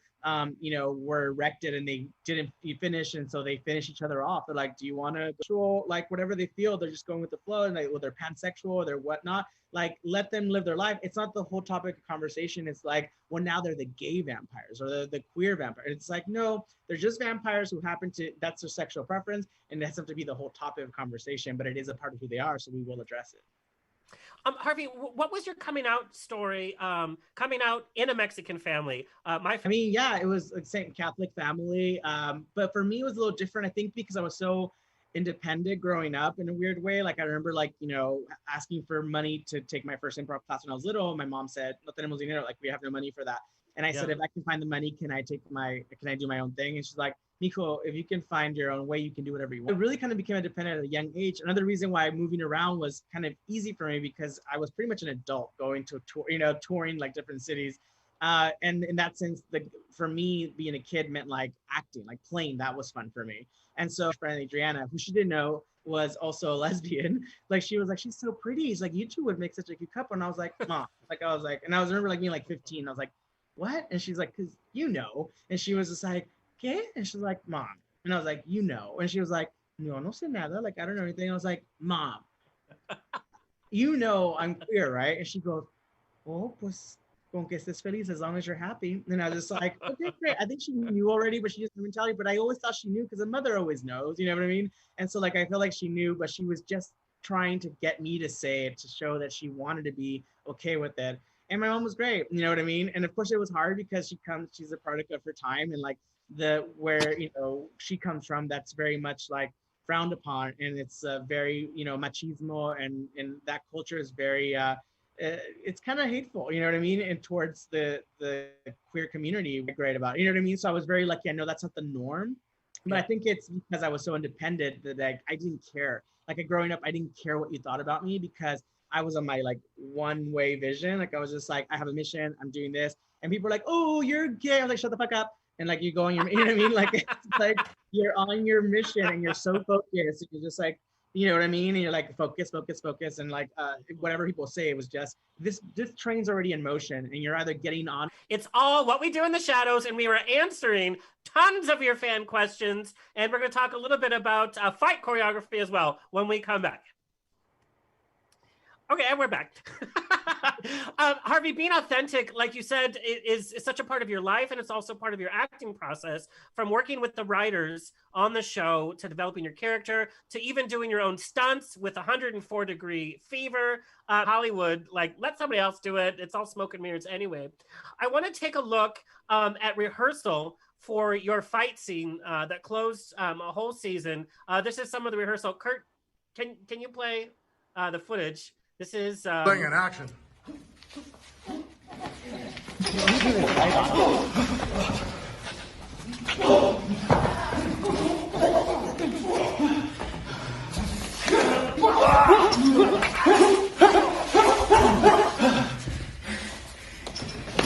you know, were erected and they didn't finish, and so they finish each other off. They're like, do you want to go, like, whatever they feel, they're just going with the flow, and like, well, they're pansexual or they're whatnot. Like, let them live their life. It's not the whole topic of conversation. It's like, well, now they're the gay vampires or the queer vampires. It's like, no, they're just vampires who happen to, that's their sexual preference, and it doesn't have to be the whole topic of conversation, but it is a part of who they are, so we will address it. Harvey, what was your coming out story? Coming out in a Mexican family. I mean, yeah, it was like same Catholic family, but for me it was a little different. I think because I was so independent growing up in a weird way. Like I remember, like, you know, asking for money to take my first improv class when I was little. My mom said, "No tenemos dinero," like we have no money for that. And I said, if I can find the money, can I do my own thing? And she's like, Mijo, if you can find your own way, you can do whatever you want. I really kind of became independent at a young age. Another reason why moving around was kind of easy for me because I was pretty much an adult going to a tour, you know, touring like different cities. And in that sense, for me, being a kid meant like acting, like playing. That was fun for me. And so friend Adriana, who she didn't know was also a lesbian, like she was like, she's so pretty. She's like, you two would make such a cute couple. And I was like, Mom, and I remember like being like 15. I was like, what? And she's like, because you know. And she was just like, ¿qué? And she's like, Mom. And I was like, you know. And she was like, no sé nada. Like, I don't know anything. I was like, Mom, you know I'm queer, right? And she goes, oh, pues, con que estés feliz, as long as you're happy. And I was just like, okay, great. I think she knew already, but she just didn't tell you. But I always thought she knew because a mother always knows, you know what I mean? And so like, I feel like she knew, but she was just trying to get me to say it to show that she wanted to be okay with it. And my mom was great, you know what I mean? And of course it was hard because she's a product of her time and like where, you know, she comes from, that's very much like frowned upon. And it's very, you know, machismo and that culture is very, it's kind of hateful, you know what I mean, and towards the queer community. Great about it, you know what I mean. So I was very lucky. I know that's not the norm, but I think it's because I was so independent that I didn't care. Like growing up, I didn't care what you thought about me because I was on my like one way vision. Like I was just like, I have a mission, I'm doing this, and people are like, oh, you're gay. I was like, shut the fuck up. And like you go on your, you know what I mean, like it's like you're on your mission and you're so focused. You're just like, you know what I mean? And you're like, focus, focus, focus. And like, whatever people say, it was just, this train's already in motion and you're either getting on. It's all what we do in the shadows. And we were answering tons of your fan questions. And we're going to talk a little bit about fight choreography as well when we come back. Okay, and we're back. Harvey, being authentic, like you said, is such a part of your life, and it's also part of your acting process, from working with the writers on the show to developing your character to even doing your own stunts with 104-degree fever. Hollywood, like, let somebody else do it. It's all smoke and mirrors anyway. I want to take a look at rehearsal for your fight scene that closed a whole season. This is some of the rehearsal. Kurt, can you play the footage? This is Thing in action.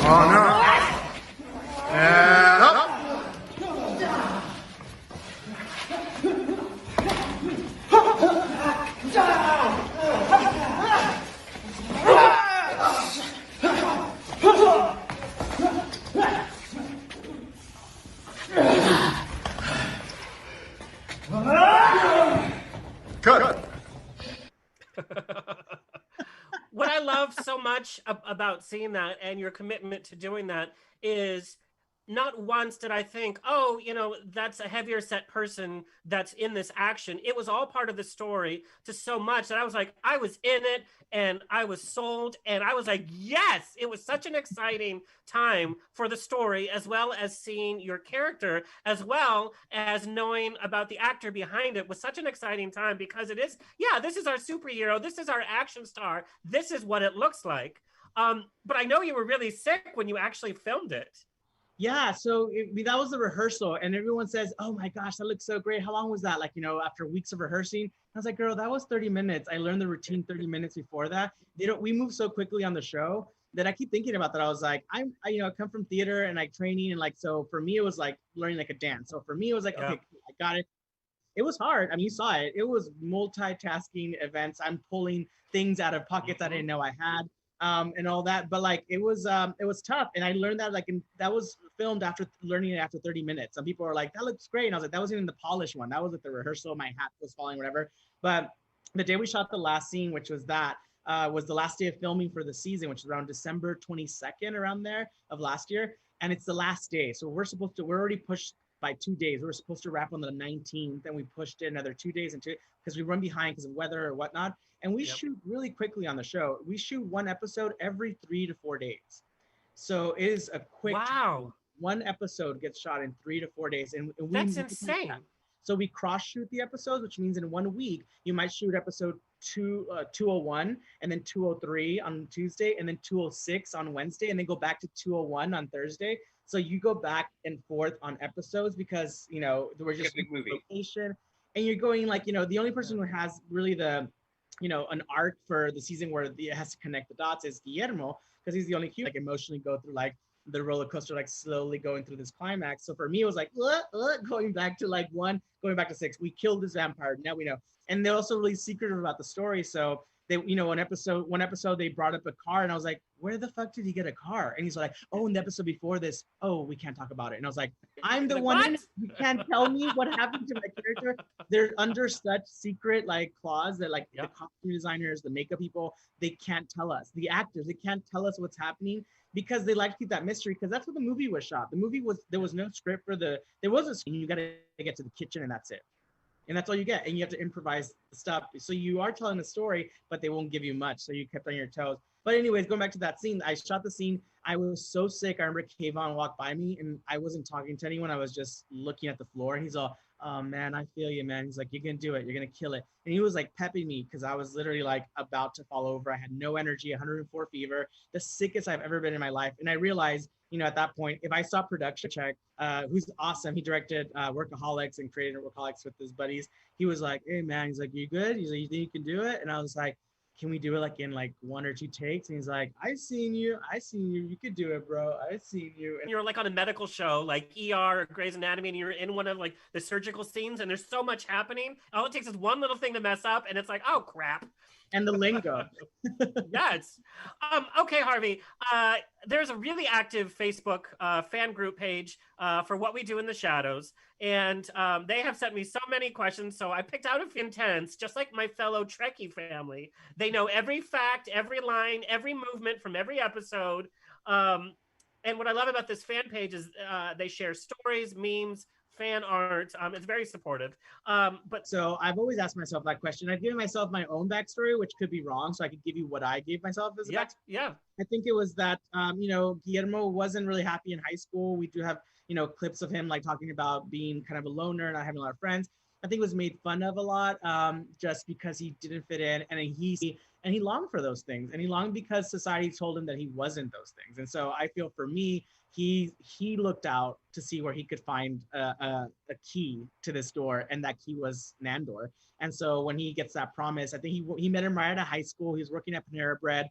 Oh no. And up. Cut. What I love so much about seeing that and your commitment to doing that is not once did I think, oh, you know, that's a heavier set person that's in this action. It was all part of the story to so much that I was like, I was in it and I was sold. And I was like, yes, it was such an exciting time for the story, as well as seeing your character, as well as knowing about the actor behind it was such an exciting time because it is, yeah, this is our superhero. This is our action star. This is what it looks like. But I know you were really sick when you actually filmed it. Yeah, so that was the rehearsal, and everyone says, oh my gosh, that looks so great. How long was that? Like, you know, after weeks of rehearsing, I was like, girl, that was 30 minutes. I learned the routine 30 minutes before that. We move so quickly on the show that I keep thinking about that. I was like, I come from theater and like training, and like, so for me, it was like learning like a dance. So for me, it was like, okay, I got it. It was hard. I mean, you saw it. It was multitasking events. I'm pulling things out of pockets I didn't know I had. And all that, but like it was tough, and I learned that that was filmed after learning it after 30 minutes. Some people are like, that looks great, and I was like, that wasn't even the polished one. That was at the rehearsal. My hat was falling, whatever. But the day we shot the last scene, which was was the last day of filming for the season, which was around December 22nd, around there of last year, and it's the last day. So we're already pushed by 2 days. We were supposed to wrap on the 19th, and we pushed it another 2 days because we run behind because of weather or whatnot. And we shoot really quickly on the show. We shoot one episode every 3 to 4 days. So it is a quick, one episode gets shot in 3 to 4 days. And that's insane. So we cross shoot the episodes, which means in 1 week, you might shoot episode 201 and then 203 on Tuesday and then 206 on Wednesday, and then go back to 201 on Thursday. So you go back and forth on episodes because, you know, we're just big movie. Location, and you're going like, you know, the only person who has really an arc for the season where it has to connect the dots is Guillermo, because he's the only human like emotionally go through like the roller coaster, like slowly going through this climax. So for me, it was like going back to like 1, going back to 6. We killed this vampire. Now we know, and they're also really secretive about the story. So they, one episode they brought up a car, and I was like, where the fuck did he get a car? And he's like, oh, in the episode before this, oh, we can't talk about it. And I was like, I'm the one. What? You can't tell me what happened to my character. They're under such secret like clause that like the costume designers, the makeup people, they can't tell us. The actors, they can't tell us what's happening because they like to keep that mystery, because that's what the movie was shot. The movie was, there was no script for there was a scene, you got to get to the kitchen and that's it. And that's all you get. And you have to improvise the stuff. So you are telling a story, but they won't give you much. So you kept on your toes. But anyways, going back to that scene, I shot the scene. I was so sick. I remember Kayvon walked by me and I wasn't talking to anyone. I was just looking at the floor, and he's all, oh man, I feel you, man. He's like, you're going to do it. You're going to kill it. And he was like pepping me because I was literally like about to fall over. I had no energy, 104 fever, the sickest I've ever been in my life. And I realized, at that point, if I saw production check, who's awesome, he directed Workaholics and created Workaholics with his buddies. He was like, hey man, he's like, you good? He's like, you think you can do it? And I was like, can we do it like in like 1 or 2 takes? And he's like, I seen you. You could do it, bro. I seen you. And you're like on a medical show, like ER or Grey's Anatomy, and you're in one of like the surgical scenes, and there's so much happening. All it takes is one little thing to mess up, and it's like, oh crap. And the lingo. Yes. Okay, Harvey. There's a really active Facebook fan group page for What We Do in the Shadows. And they have sent me so many questions. So I picked out a few intense, just like my fellow Trekkie family. They know every fact, every line, every movement from every episode. And what I love about this fan page is they share stories, memes, fan art. It's very supportive. But so I've always asked myself that question. I've given myself my own backstory, which could be wrong, so I could give you what I gave myself as a backstory. Yeah. I think it was that Guillermo wasn't really happy in high school. We do have clips of him like talking about being kind of a loner, not having a lot of friends. I think it was made fun of a lot just because he didn't fit in, and he longed for those things, and he longed because society told him that he wasn't those things. And so I feel for me, he looked out to see where he could find a key to this door, and that key was Nandor. And so when he gets that promise, I think he met him right out of high school. He was working at Panera Bread.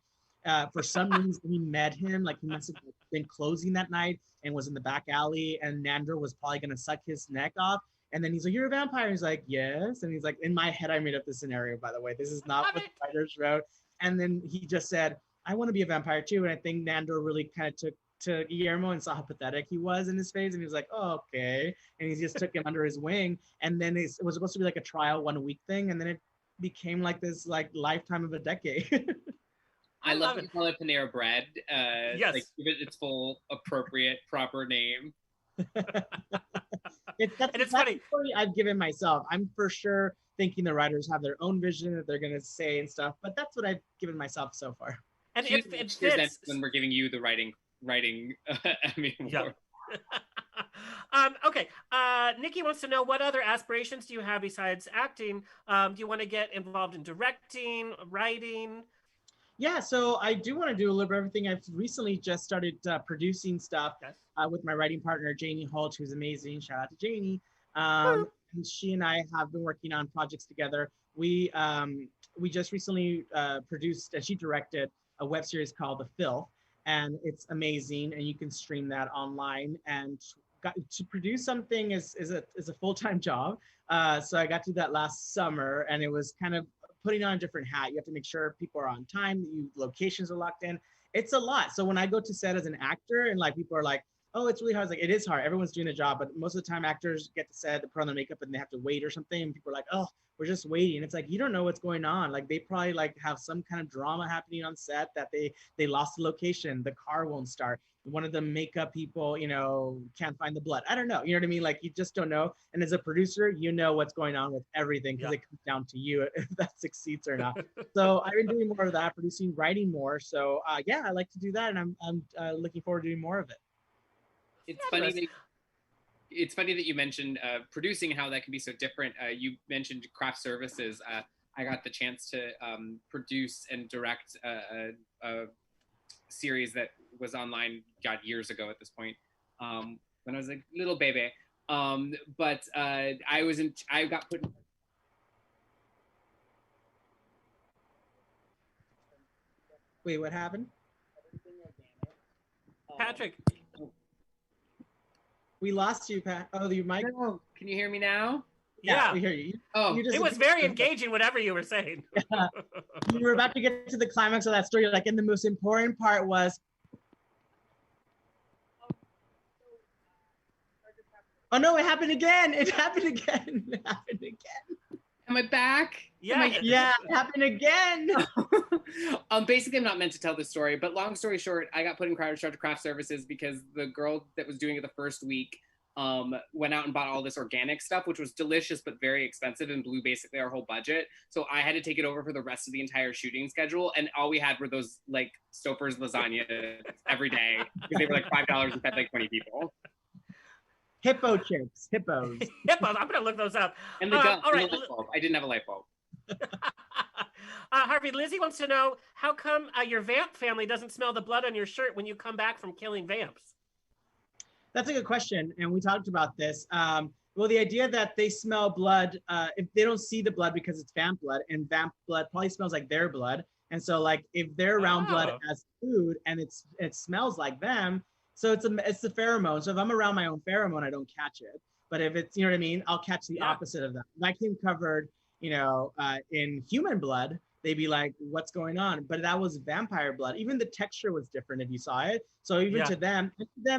For some reason, he met him, like he must have been closing that night and was in the back alley, and Nandor was probably going to suck his neck off. And then he's like, you're a vampire. He's like, yes. And he's like, in my head, I made up this scenario, by the way. This is not what the writers wrote. And then he just said, I want to be a vampire too. And I think Nandor really kind of took to Guillermo and saw how pathetic he was in his face. And he was like, oh, okay. And he just took him under his wing. And then it was supposed to be like a trial 1 week thing. And then it became like this like lifetime of a decade. I love to call it Panera Bread. Yes. Like, give it its full, appropriate, proper name. It's funny. Story I've given myself. I'm for sure thinking the writers have their own vision that they're going to say and stuff, but that's what I've given myself so far. And it fits. When we're giving you the writing Emmy award. Yeah. Okay. Nikki wants to know, what other aspirations do you have besides acting? Do you want to get involved in directing, writing? Yeah, so I do want to do a little bit of everything. I've recently just started producing stuff with my writing partner, Janie Holt, who's amazing. Shout out to Janie. And she and I have been working on projects together. We just recently produced, and she directed a web series called The Filth, and it's amazing. And you can stream that online. And to produce something is a full-time job. So I got to do that last summer, and it was kind of putting on a different hat. You have to make sure people are on time, locations are locked in. It's a lot. So when I go to set as an actor and like people are like, oh, it's really hard. It's like, it is hard. Everyone's doing a job, but most of the time actors get to set, they put on their makeup and they have to wait or something. And people are like, oh, we're just waiting. It's like, you don't know what's going on. Like they probably like have some kind of drama happening on set that they lost the location. The car won't start. One of the makeup people, can't find the blood. I don't know. You know what I mean? Like you just don't know. And as a producer, you know what's going on with everything because it comes down to you if that succeeds or not. So I've been doing more of that, producing, writing more. So yeah, I like to do that, and I'm looking forward to doing more of it. It's funny that you mentioned producing, how that can be so different. You mentioned craft services. I got the chance to produce and direct a series that was online, years ago at this point, when I was a little baby. But I got put in. Wait, what happened? Patrick. We lost you, Pat. Oh, your mic. No. Can you hear me now? Yeah. we hear you. Oh, You just- It was very engaging, whatever you were saying. You were about to get to the climax of that story. Like, and the most important part was. Oh no! It happened again! It happened again! It happened again! am I back? Yeah. Yeah, it happened again! Basically, I'm not meant to tell this story, but long story short, I got put in charge of craft services because the girl that was doing it the first week went out and bought all this organic stuff, which was delicious but very expensive and blew basically our whole budget. So I had to take it over for the rest of the entire shooting schedule, and all we had were those like Stouffer's lasagna every day because they were like $5 and fed like 20 people. Hippo chips, hippos. Hippos. I'm gonna look those up. And the gun, all and right. the light bulb. I didn't have a light bulb. Harvey, Lizzie wants to know how come your vamp family doesn't smell the blood on your shirt when you come back from killing vamps? That's a good question, and we talked about this. Well, the idea that they smell blood, if they don't see the blood because it's vamp blood, and vamp blood probably smells like their blood, and so like if they're around blood as food and it smells like them, so it's the pheromone. So if I'm around my own pheromone, I don't catch it. But if it's, you know what I mean, I'll catch the opposite of that. If I came covered, in human blood, they'd be like, what's going on? But that was vampire blood. Even the texture was different if you saw it. So even to them,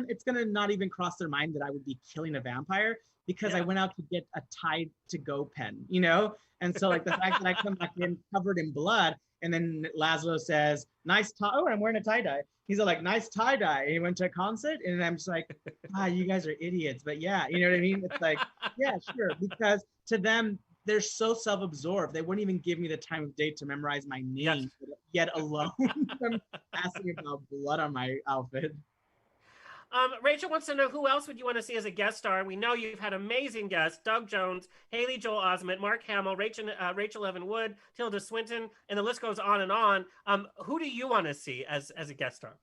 it's going to not even cross their mind that I would be killing a vampire because I went out to get a Tide to go pen, And so like the fact that I come back in covered in blood, and then Laszlo says, nice tie. Oh, I'm wearing a tie-dye. He's like, nice tie-dye. And he went to a concert, and I'm just like, you guys are idiots. But yeah, you know what I mean? It's like, yeah, sure. Because to them, they're so self-absorbed. They wouldn't even give me the time of day to memorize my name, yet alone I'm asking about blood on my outfit. Rachel wants to know, who else would you want to see as a guest star? We know you've had amazing guests: Doug Jones, Haley Joel Osment, Mark Hamill, Rachel Evan Wood, Tilda Swinton, and the list goes on and on. Who do you want to see as a guest star?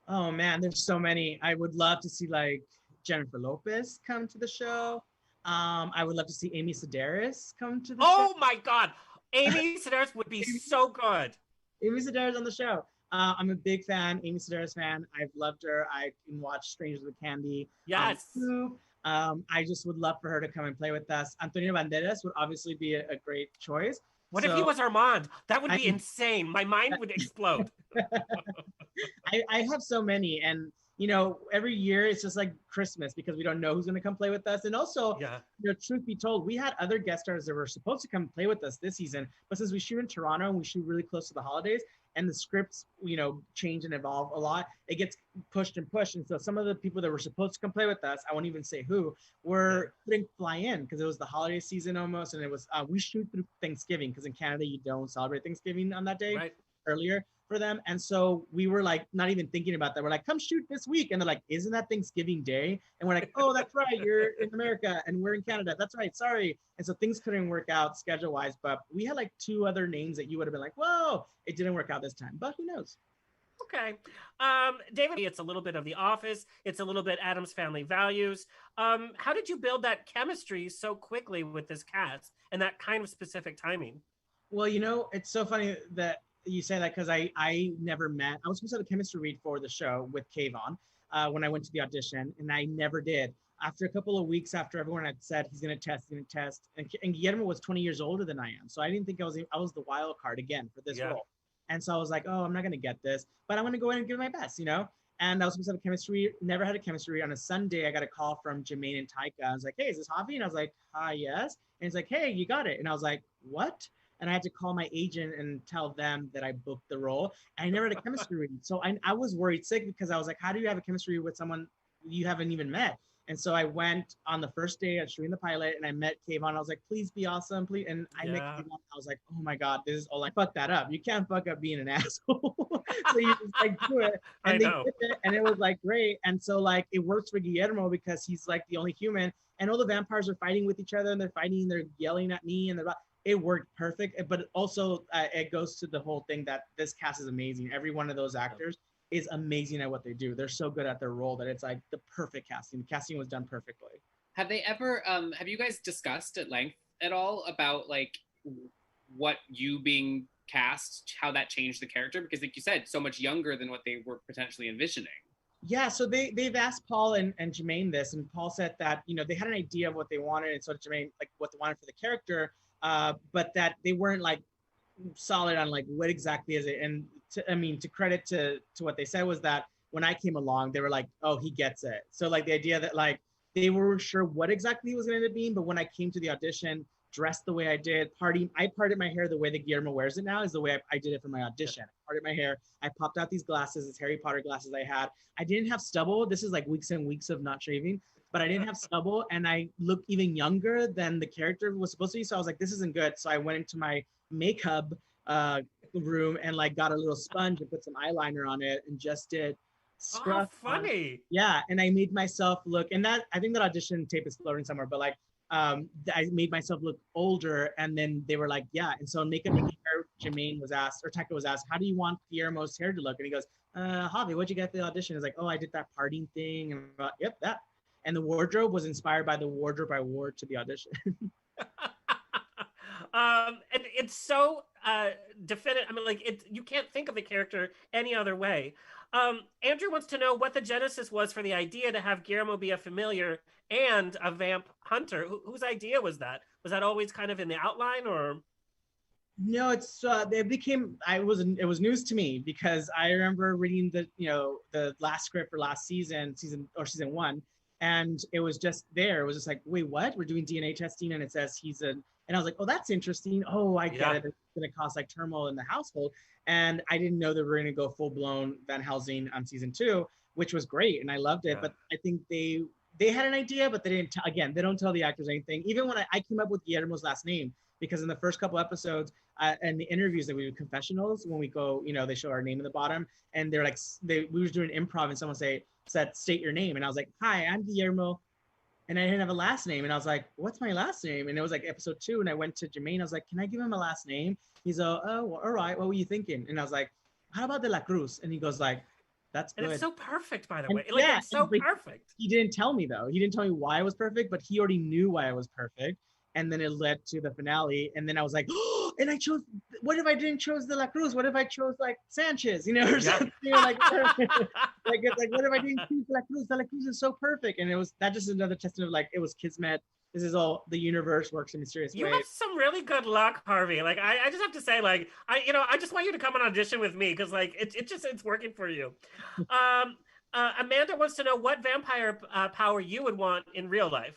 Oh man, there's so many. I would love to see like Jennifer Lopez come to the show. I would love to see Amy Sedaris come to the show. Oh my God, Amy Sedaris would be so good. Amy Sedaris on the show. I'm a big fan, Amy Sedaris fan. I've loved her. I can watch Strangers with Candy. Yes. I just would love for her to come and play with us. Antonio Banderas would obviously be a great choice. What if he was Armand? That would be insane. My mind would explode. I have so many, and every year it's just like Christmas because we don't know who's going to come play with us. And also, truth be told, we had other guest stars that were supposed to come play with us this season, but since we shoot in Toronto and we shoot really close to the holidays, and the scripts, change and evolve a lot, it gets pushed and pushed. And so some of the people that were supposed to come play with us, I won't even say who, couldn't fly in because it was the holiday season almost. And it was, we shoot through Thanksgiving because in Canada, you don't celebrate Thanksgiving on that day earlier for them. And so we were like, not even thinking about that. We're like, come shoot this week. And they're like, isn't that Thanksgiving Day? And we're like, oh, that's right. You're in America and we're in Canada. That's right. Sorry. And so things couldn't work out schedule wise, but we had like 2 other names that you would have been like, whoa, it didn't work out this time, but who knows? Okay. David, it's a little bit of The Office. It's a little bit Addams Family Values. How did you build that chemistry so quickly with this cast and that kind of specific timing? Well, it's so funny that you say that because I never met. I was supposed to have a chemistry read for the show with Kayvon when I went to the audition, and I never did. After a couple of weeks, after everyone had said he's going to test, and Guillermo was 20 years older than I am, so I didn't think I was the wild card again for this role. And so I was like, oh, I'm not going to get this, but I'm going to go in and give it my best, And I was supposed to have a chemistry, never had a chemistry. On a Sunday, I got a call from Jermaine and Taika. I was like, hey, is this Javi? And I was like, yes. And he's like, hey, you got it. And I was like, what? And I had to call my agent and tell them that I booked the role. And I never had a chemistry read. So I was worried sick because I was like, how do you have a chemistry with someone you haven't even met? And so I went on the first day of shooting the pilot and I met Kayvon. I was like, please be awesome, please. And I met Kayvon. I was like, oh my God, this is all I fucked that up. You can't fuck up being an asshole. So you just like do it. And they did it and it was like great. And so like it works for Guillermo because he's like the only human. And all the vampires are fighting with each other and they're yelling at me and it worked perfect. But also it goes to the whole thing that this cast is amazing. Every one of those actors is amazing at what they do. They're so good at their role that it's like the perfect casting. The casting was done perfectly. Have they ever, have you guys discussed at length at all about like what you being cast, how that changed the character? Because like you said, so much younger than what they were potentially envisioning. Yeah, so they've asked Paul and Jermaine this, and Paul said that they had an idea of what they wanted, and so did Jermaine, like what they wanted for the character, but that they weren't like solid on like what exactly is it. And to credit to what they said was that when I came along, they were like, oh, he gets it. So like the idea that like they weren't sure what exactly he was going to end up being, but when I came to the audition, dressed the way I did, I parted my hair the way that Guillermo wears it now is the way I did it for my audition. I parted my hair, I popped out these glasses, these Harry Potter glasses I had. I didn't have stubble. This is like weeks and weeks of not shaving, but I didn't have stubble, and I looked even younger than the character was supposed to be. So I was like, this isn't good. So I went into my makeup room and like got a little sponge and put some eyeliner on it and just did scruff. Oh, funny. Yeah, and I made myself look, and that I think that audition tape is floating somewhere, but like I made myself look older, and then they were like, yeah. And so in makeup and hair, Jermaine was asked, or Tekka was asked, how do you want Guillermo's hair to look? And he goes, Javi, what'd you get for the audition? It's like, oh, I did that parting thing, and I'm like, yep, that. And the wardrobe was inspired by the wardrobe I wore to the audition. And it's so definitive. I mean, like you can't think of the character any other way. Andrew wants to know what the genesis was for the idea to have Guillermo be a familiar and a vamp hunter. Whose idea was that? Was that always kind of in the outline, or? No, it was news to me because I remember reading the last script for last season 1, and it was just there. It was just like, wait, what? We're doing DNA testing, and it says and I was like, oh, that's interesting. Oh, I get it. It's going to cause like turmoil in the household. And I didn't know that we were going to go full blown Van Helsing on season 2, which was great. And I loved it. Yeah. But I think they had an idea, but they didn't, they don't tell the actors anything. Even when I came up with Guillermo's last name, because in the first couple episodes and the interviews that we do, confessionals, when we go, they show our name in the bottom, and they're like, we were doing improv and someone said, state your name. And I was like, hi, I'm Guillermo. And I didn't have a last name. And I was like, what's my last name? And it was like episode 2. And I went to Jermaine. I was like, can I give him a last name? He's like, oh, well, all right. What were you thinking? And I was like, how about De La Cruz? And he goes like, that's good. And it's so perfect, by the way. Like, yeah, it's so perfect. He didn't tell me, though. He didn't tell me why it was perfect, but he already knew why it was perfect. And then it led to the finale. And then I was like, oh, and I chose, what if I didn't choose De La Cruz? What if I chose like Sanchez, or something like it's like, what if I didn't choose De La Cruz? De La Cruz is so perfect. And that just another testament of like, it was kismet. This is all, the universe works in mysterious ways. You have some really good luck, Harvey. Like, I just have to say, like, I just want you to come on audition with me because like, it's working for you. Amanda wants to know what vampire power you would want in real life.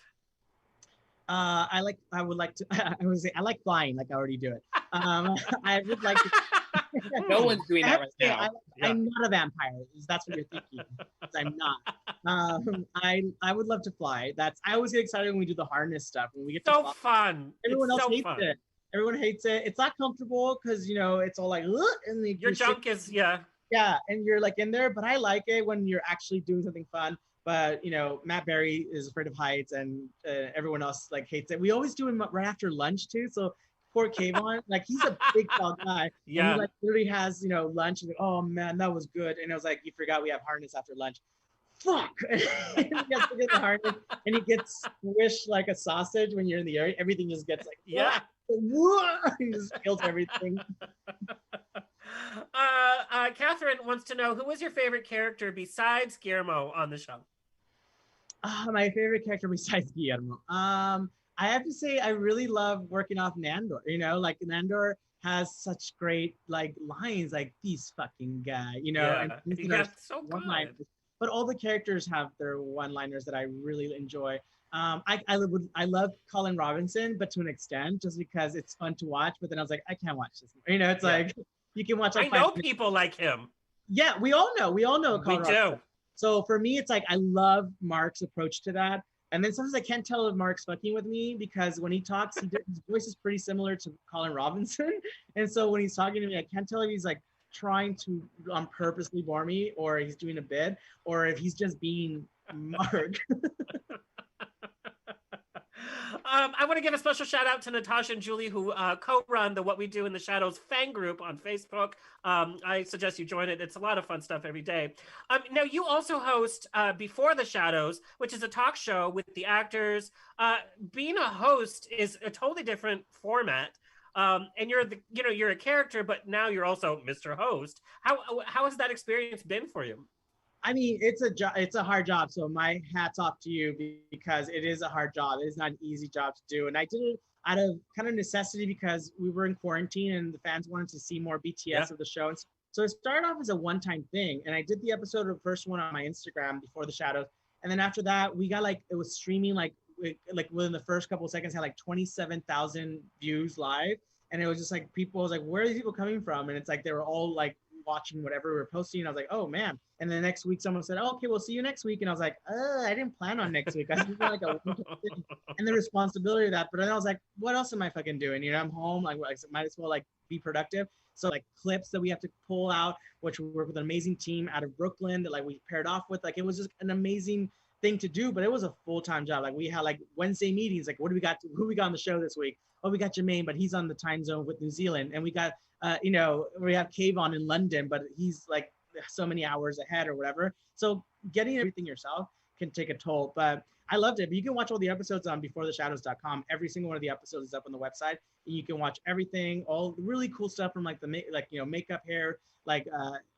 I like flying, like I already do it. I would like to. No one's doing that right now. I'm not a vampire. That's what you're thinking. I'm not. I would love to fly. I always get excited when we do the harness stuff. When we get so fun. Everyone else hates it. Everyone hates it. It's not comfortable because it's all like, and your junk is yeah, and you're like in there. But I like it when you're actually doing something fun. But Matt Berry is afraid of heights, and everyone else like hates it. We always do him right after lunch too. So poor Kayvon, like he's a big tall guy. Yeah. And he like literally has lunch. And like, oh man, that was good. And I was like, you forgot we have harness after lunch. Fuck. And he gets to get the harness, and he gets squished like a sausage when you're in the air. Everything just gets like he just kills everything. Catherine wants to know, who was your favorite character besides Guillermo on the show? My favorite character besides Guillermo. I have to say I really love working off Nandor. Like Nandor has such great like lines, like this fucking guy. Yeah, so good. But all the characters have their one-liners that I really enjoy. I love Colin Robinson, but to an extent, just because it's fun to watch. But then I was like, I can't watch this. It's like you can watch. Like, I know people like him. Yeah, we all know. Colin Robinson. Do. So for me, it's like I love Mark's approach to that. And then sometimes I can't tell if Mark's fucking with me because when he talks, his voice is pretty similar to Colin Robinson. And so when he's talking to me, I can't tell if he's like trying to purposely bore me, or he's doing a bit, or if he's just being Mark. I want to give a special shout out to Natasha and Julie, who co-run the What We Do in the Shadows fan group on Facebook. I suggest you join it. It's a lot of fun stuff every day. Now, you also host Before the Shadows, which is a talk show with the actors. Being a host is a totally different format. And you're a character, but now you're also Mr. Host. How has that experience been for you? I mean, it's a job. It's a hard job. So my hats off to you because it is a hard job. It is not an easy job to do. And I did it out of kind of necessity because we were in quarantine and the fans wanted to see more BTS of the show. And so it started off as a one-time thing. And I did the episode of the first one on my Instagram before the shadows. And then after that, we got like, it was streaming like within the first couple of seconds, had like 27,000 views live. And it was just like, people was like, where are these people coming from? And it's like, they were all like watching whatever we were posting. And I was like, oh man. And then the next week someone said, oh, okay, we'll see you next week. And I was like, I didn't plan on next week. I was like and the responsibility of that. But then I was like, what else am I fucking doing? You know, I'm home, like might as well like be productive. So like clips that we have to pull out, which we work with an amazing team out of Brooklyn that like we paired off with. Like it was just an amazing thing to do, but it was a full-time job. Like we had like Wednesday meetings, like who we got on the show this week? Oh, we got Jermaine, but he's on the time zone with New Zealand. And we got you know, we have Kayvon in London, but he's like so many hours ahead or whatever. So getting everything yourself can take a toll, but I loved it. But you can watch all the episodes on beforetheshadows.com. Every single one of the episodes is up on the website, and you can watch everything, all really cool stuff from like you know, makeup, hair, like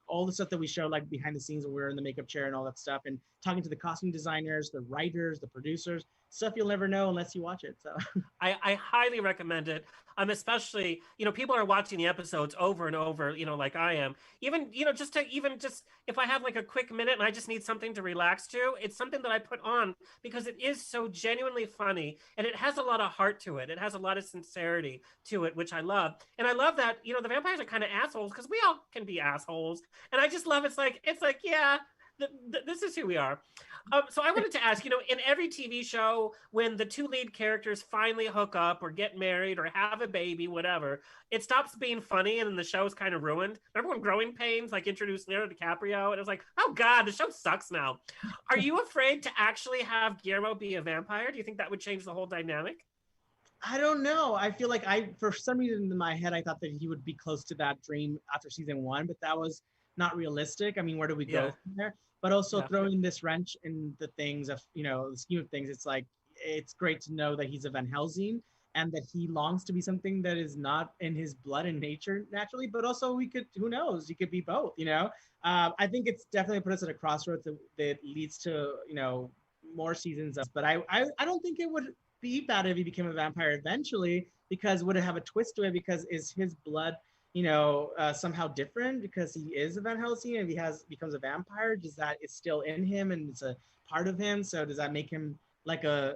all the stuff that we show like behind the scenes when we're in the makeup chair and all that stuff, and talking to the costume designers, the writers, the producers, stuff you'll never know unless you watch it. So I highly recommend it. Especially, you know, people are watching the episodes over and over, you know, like I am. Even, you know, just if I have like a quick minute and I just need something to relax to, it's something that I put on because it is so genuinely funny and it has a lot of heart to it. It has a lot of sincerity to it, which I love. And I love that, you know, the vampires are kind of assholes because we all can be assholes. And I just love it's like, yeah, this is who we are. So I wanted to ask, you know, in every TV show, when the two lead characters finally hook up or get married or have a baby, whatever, it stops being funny and then the show is kind of ruined. Remember when Growing Pains like introduced Leonardo DiCaprio and it was like, oh God, the show sucks now. Are you afraid to actually have Guillermo be a vampire? Do you think that would change the whole dynamic? I don't know. I feel like for some reason in my head, I thought that he would be close to that dream after season one, but that was not realistic. I mean, where do we go from there? But also throwing this wrench in the things of, you know, the scheme of things, it's like, it's great to know that he's a Van Helsing and that he longs to be something that is not in his blood and nature naturally, but also who knows, he could be both, you know? I think it's definitely put us at a crossroads that leads to, you know, more seasons of, but I don't think it would be bad if he became a vampire eventually, because would it have a twist to it? Because is his blood, you know, somehow different because he is a Van Helsing and becomes a vampire? Does that is still in him and it's a part of him? So does that make him like a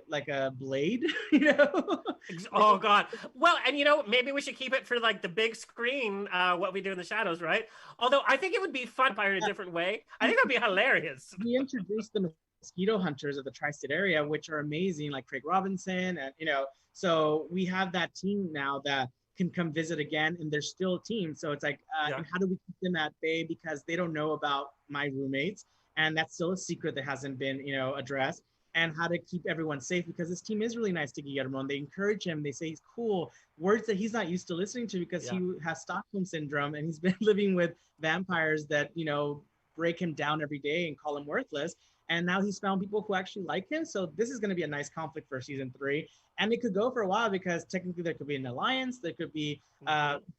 blade? You know? Oh God. Well, and you know, maybe we should keep it for like the big screen, what we do in the shadows, right? Although I think it would be fun in a different way. I think that'd be hilarious. We introduced the mosquito hunters of the tri-state area, which are amazing, like Craig Robinson, and you know, so we have that team now that can come visit again, and they're still a team. So it's like, and how do we keep them at bay because they don't know about my roommates, and that's still a secret that hasn't been, you know, addressed. And how to keep everyone safe because this team is really nice to Guillermo, and they encourage him. They say he's cool, words that he's not used to listening to because he has Stockholm syndrome and he's been living with vampires that, you know, break him down every day and call him worthless. And now he's found people who actually like him. So this is going to be a nice conflict for season 3. And it could go for a while because technically there could be an alliance. There could be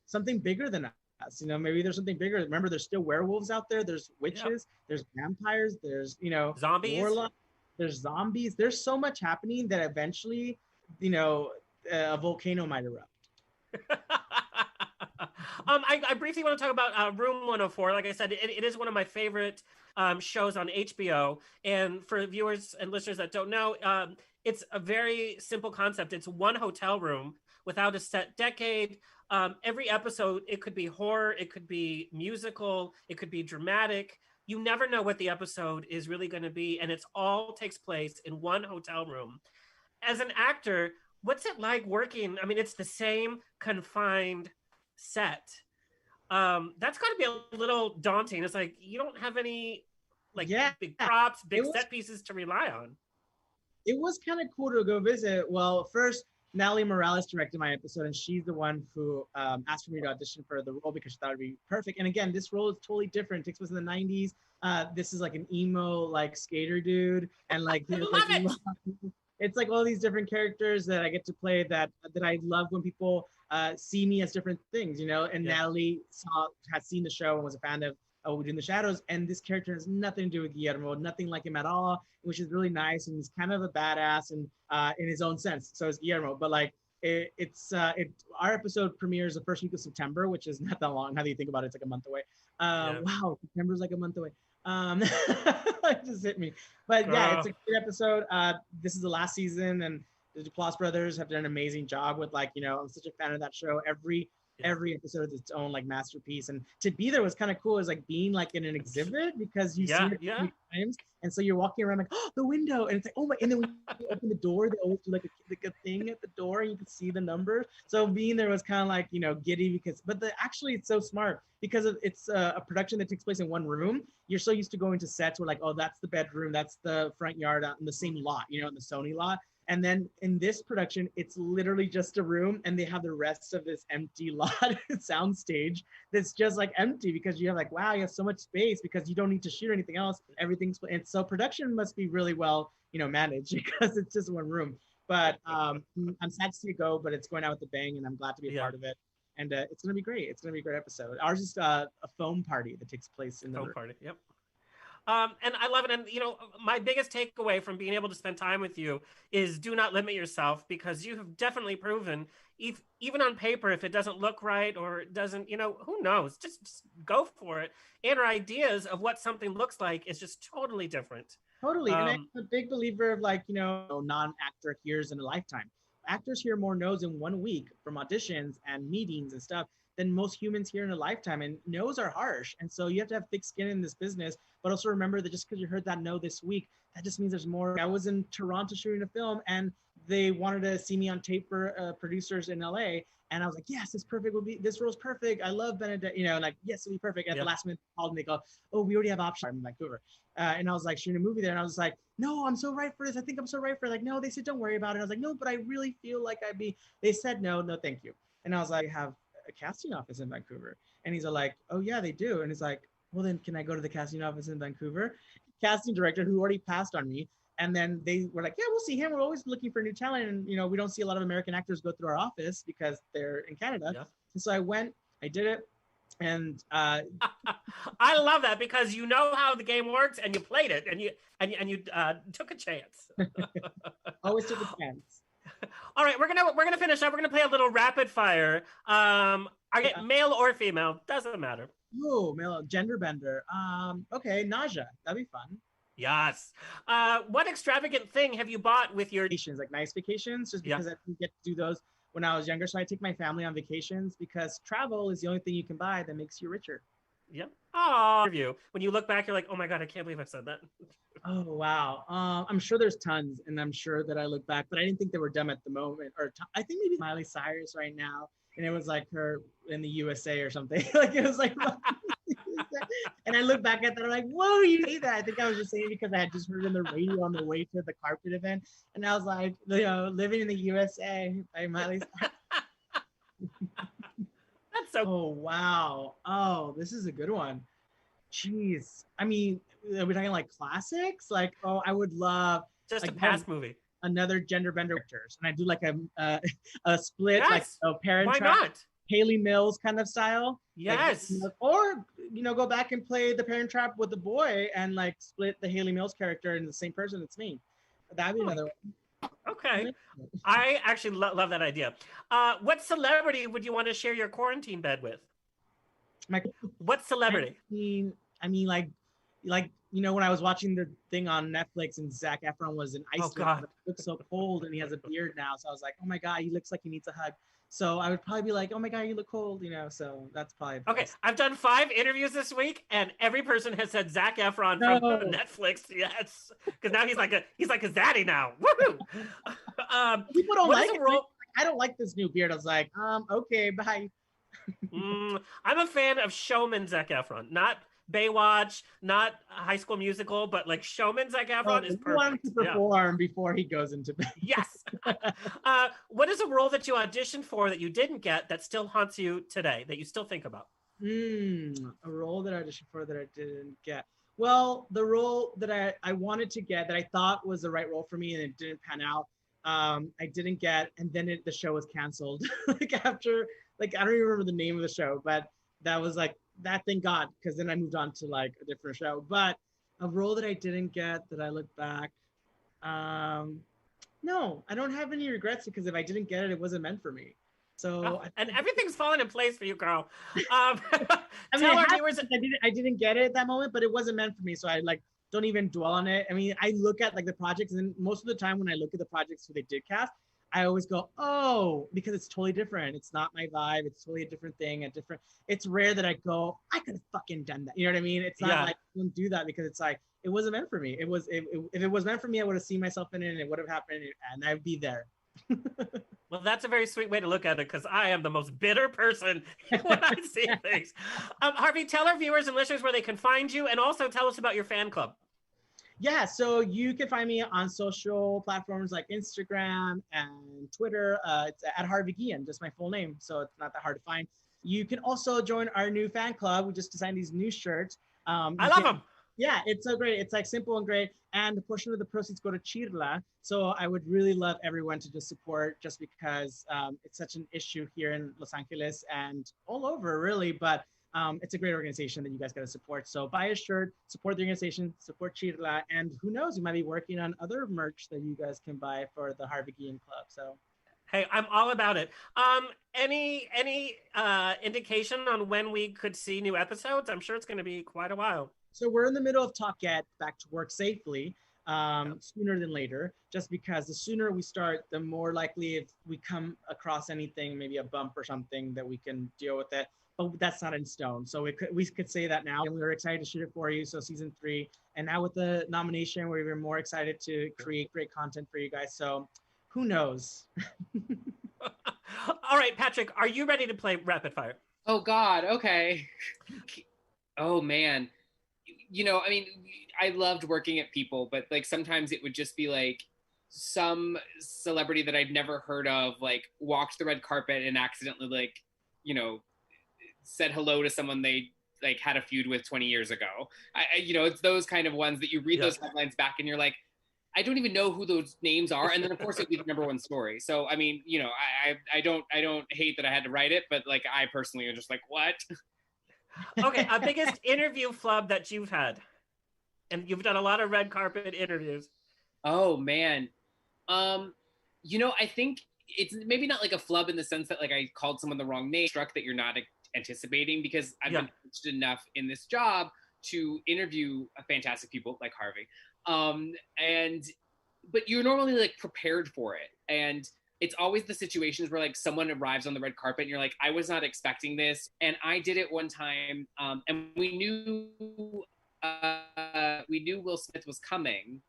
something bigger than us. You know, maybe there's something bigger. Remember, there's still werewolves out there. There's witches. There's vampires. There's, you know, zombies. Warlocks. There's zombies. There's so much happening that eventually, you know, a volcano might erupt. I briefly want to talk about Room 104. Like I said, it is one of my favorite shows on HBO. And for viewers and listeners that don't know, it's a very simple concept. It's one hotel room without a set decade. Every episode, it could be horror, it could be musical, it could be dramatic. You never know what the episode is really going to be. And it's all takes place in one hotel room. As an actor, what's it like working? I mean, it's the same confined set. That's got to be a little daunting. It's like you don't have any like big props, big set pieces to rely on. It was kind of cool to go visit. Well, first, Natalie Morales directed my episode, and she's the one who asked for me to audition for the role because she thought it'd be perfect. And again, this role is totally different. It takes place in the 90s. This is like an emo, like skater dude, and like, it's like all these different characters that I get to play that I love when people see me as different things, you know. And Natalie had seen the show and was a fan within the shadows. And this character has nothing to do with Guillermo, nothing like him at all, which is really nice. And he's kind of a badass and in his own sense. So is Guillermo, but like our episode premieres the first week of September, which is not that long. How do you think about it? It's like a month away. Wow, September's like a month away. It just hit me. But yeah, it's a good episode. This is the last season, and the Duplass brothers have done an amazing job with, like, you know, I'm such a fan of that show. Every episode is its own like masterpiece, and to be there was kind of cool. Is like being like in an exhibit because you see it many times, and so you're walking around like, oh, the window, and it's like, oh my, and then when you open the door, they always do like a thing at the door, and you can see the numbers. So being there was kind of like, you know, giddy because, but actually it's so smart because it's a production that takes place in one room. You're so used to going to sets where like, oh, that's the bedroom, that's the front yard out in the same lot, you know, in the Sony lot. And then in this production, it's literally just a room, and they have the rest of this empty lot soundstage that's just like empty because you have like, wow, you have so much space because you don't need to shoot anything else. Everything's, and so production must be really well, you know, managed because it's just one room. But I'm sad to see it go, but it's going out with a bang, and I'm glad to be a part of it. And it's gonna be great. It's gonna be a great episode. Ours is a foam party that takes place in the foam party. Yep. And I love it. And, you know, my biggest takeaway from being able to spend time with you is do not limit yourself, because you have definitely proven, even on paper, if it doesn't look right or it doesn't, you know, who knows, just go for it. And our ideas of what something looks like is just totally different. Totally. And I'm a big believer of, like, you know, non-actor hears in a lifetime. Actors hear more no's in 1 week from auditions and meetings and stuff than most humans hear in a lifetime. And no's are harsh. And so you have to have thick skin in this business, but also remember that just because you heard that no this week, that just means there's more. I was in Toronto shooting a film, and they wanted to see me on tape for producers in LA. And I was like, yes, it's perfect. This role's perfect. I love Benedict, you know, like, yes, it'll be perfect. At the last minute, they called and they go, oh, we already have options. I'm in Vancouver. And I was like shooting a movie there. And I was like, no, I'm so right for this. I think I'm so right for it. Like, no, they said, don't worry about it. I was like, no, but I really feel like they said, no, thank you. And I was like, I have a casting office in Vancouver. And he's like, oh yeah, they do. And he's like, well, then can I go to the casting office in Vancouver? Casting director who already passed on me. And then they were like, yeah, we'll see him. We're always looking for new talent. And, you know, we don't see a lot of American actors go through our office because they're in Canada. Yeah. And so I went, I did it. And I love that, because you know how the game works, and you played it, and you took a chance. Always took a chance. All right, we're gonna finish up. We're gonna play a little rapid fire. Male or female, doesn't matter. Oh, male, gender bender. Okay, Naja, that'd be fun. Yes. What extravagant thing have you bought with your vacations? Like nice vacations, just because I didn't get to do those when I was younger. So I take my family on vacations because travel is the only thing you can buy that makes you richer. Yep. Oh, when you look back, you're like, oh my God, I can't believe I said that. Oh, wow. I'm sure there's tons, and I'm sure that I look back, but I didn't think they were dumb at the moment. Or I think maybe Miley Cyrus right now, and it was like her in the USA or something. Like, it was like, and I look back at that, I'm like, whoa, you hate that. I think I was just saying because I had just heard it on the radio on the way to the carpet event, and I was like, you know, living in the USA by Miley Cyrus. Oh, wow. Oh, this is a good one. Jeez. I mean, are we talking like classics? Like, oh, I would love just like, a past movie. Another gender bender actors, and I do like a split, like a Parent Why Trap, not? Haley Mills kind of style. Yes. Like, or, you know, go back and play the Parent Trap with the boy and like split the Haley Mills character in the same person. It's me. That'd be another one. Okay. I actually love that idea. What celebrity would you want to share your quarantine bed with? What celebrity? I mean, like, you know, when I was watching the thing on Netflix and Zac Efron was in Iceland, God. It looks so cold, and he has a beard now. So I was like, oh my God, he looks like he needs a hug. So I would probably be like, oh my God, you look cold, you know. So that's probably okay. I've done 5 interviews this week, and every person has said Zac Efron from Netflix. Yes, because now he's like a zaddy now. Woohoo! People don't like it. I don't like this new beard. I was like, okay, bye. I'm a fan of showman Zac Efron, not Baywatch, not High School Musical, but like showman Zac Efron is perfect. You want him to perform before he goes into bed. Yes. What is a role that you auditioned for that you didn't get that still haunts you today, that you still think about? A role that I auditioned for that I didn't get. Well, the role that I wanted to get, that I thought was the right role for me, and it didn't pan out. I didn't get, and then the show was canceled. Like after, like, I don't even remember the name of the show, but that was like that thank God, because then I moved on to like a different show. But a role that I didn't get that I look back, no, I don't have any regrets because if I didn't get it, it wasn't meant for me. So and everything's falling in place for you, girl. I mean, Tell our it viewers. I didn't get it at that moment, but it wasn't meant for me. So I like don't even dwell on it. I mean, I look at like the projects, and most of the time when I look at the projects who they did cast, I always go, oh, because it's totally different. It's not my vibe. It's totally a different thing. It's rare that I go, I could have fucking done that. You know what I mean? It's not like I don't do that because it's like it wasn't meant for me. If it was meant for me, I would have seen myself in it, and it would have happened, and I'd be there. Well, that's a very sweet way to look at it because I am the most bitter person when I see things. Harvey, tell our viewers and listeners where they can find you, and also tell us about your fan club. Yeah, so you can find me on social platforms like Instagram and Twitter. It's at Harvey Guillen, just my full name, so it's not that hard to find. You can also join our new fan club. We just designed these new shirts. I love them. Yeah, it's so great. It's like simple and great. And a portion of the proceeds go to Chirla. So I would really love everyone to just support just because it's such an issue here in Los Angeles and all over really. But it's a great organization that you guys got to support. So buy a shirt, support the organization, support Chirla. And who knows, you might be working on other merch that you guys can buy for the Harvey Guillen Club. So. Hey, I'm all about it. Any indication on when we could see new episodes? I'm sure it's going to be quite a while. So we're in the middle of Talk Get Back to Work Safely sooner than later, just because the sooner we start, the more likely if we come across anything, maybe a bump or something that we can deal with it. But that's not in stone. So we could say that now. And we were excited to shoot it for you. So season 3. And now with the nomination, we're even more excited to create great content for you guys. So who knows? All right, Patrick, are you ready to play Rapid Fire? Oh, God. Okay. Oh, man. You know, I mean, I loved working at People, but like sometimes it would just be like some celebrity that I'd never heard of, like walked the red carpet and accidentally like, you know, said hello to someone they like had a feud with 20 years ago. You know, it's those kind of ones that you read those headlines back and you're like, I don't even know who those names are. And then of course it'd be the #1 story. So, I mean, you know, I don't hate that I had to write it, but like I personally am just like, what? Okay, biggest interview flub that you've had, and you've done a lot of red carpet interviews. Oh man, you know, I think it's maybe not like a flub in the sense that like I called someone the wrong name, struck that you're not anticipating, because I've been interested enough in this job to interview fantastic people like Harvey, but you're normally like prepared for it, and it's always the situations where like someone arrives on the red carpet and you're like, I was not expecting this. And I did it one time, and we knew Will Smith was coming,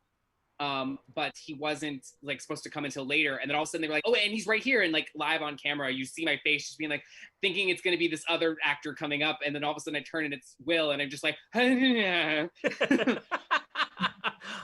but he wasn't like supposed to come until later. And then all of a sudden they were like, oh, and he's right here. And like live on camera, you see my face just being like, thinking it's going to be this other actor coming up. And then all of a sudden I turn and it's Will. And I'm just like,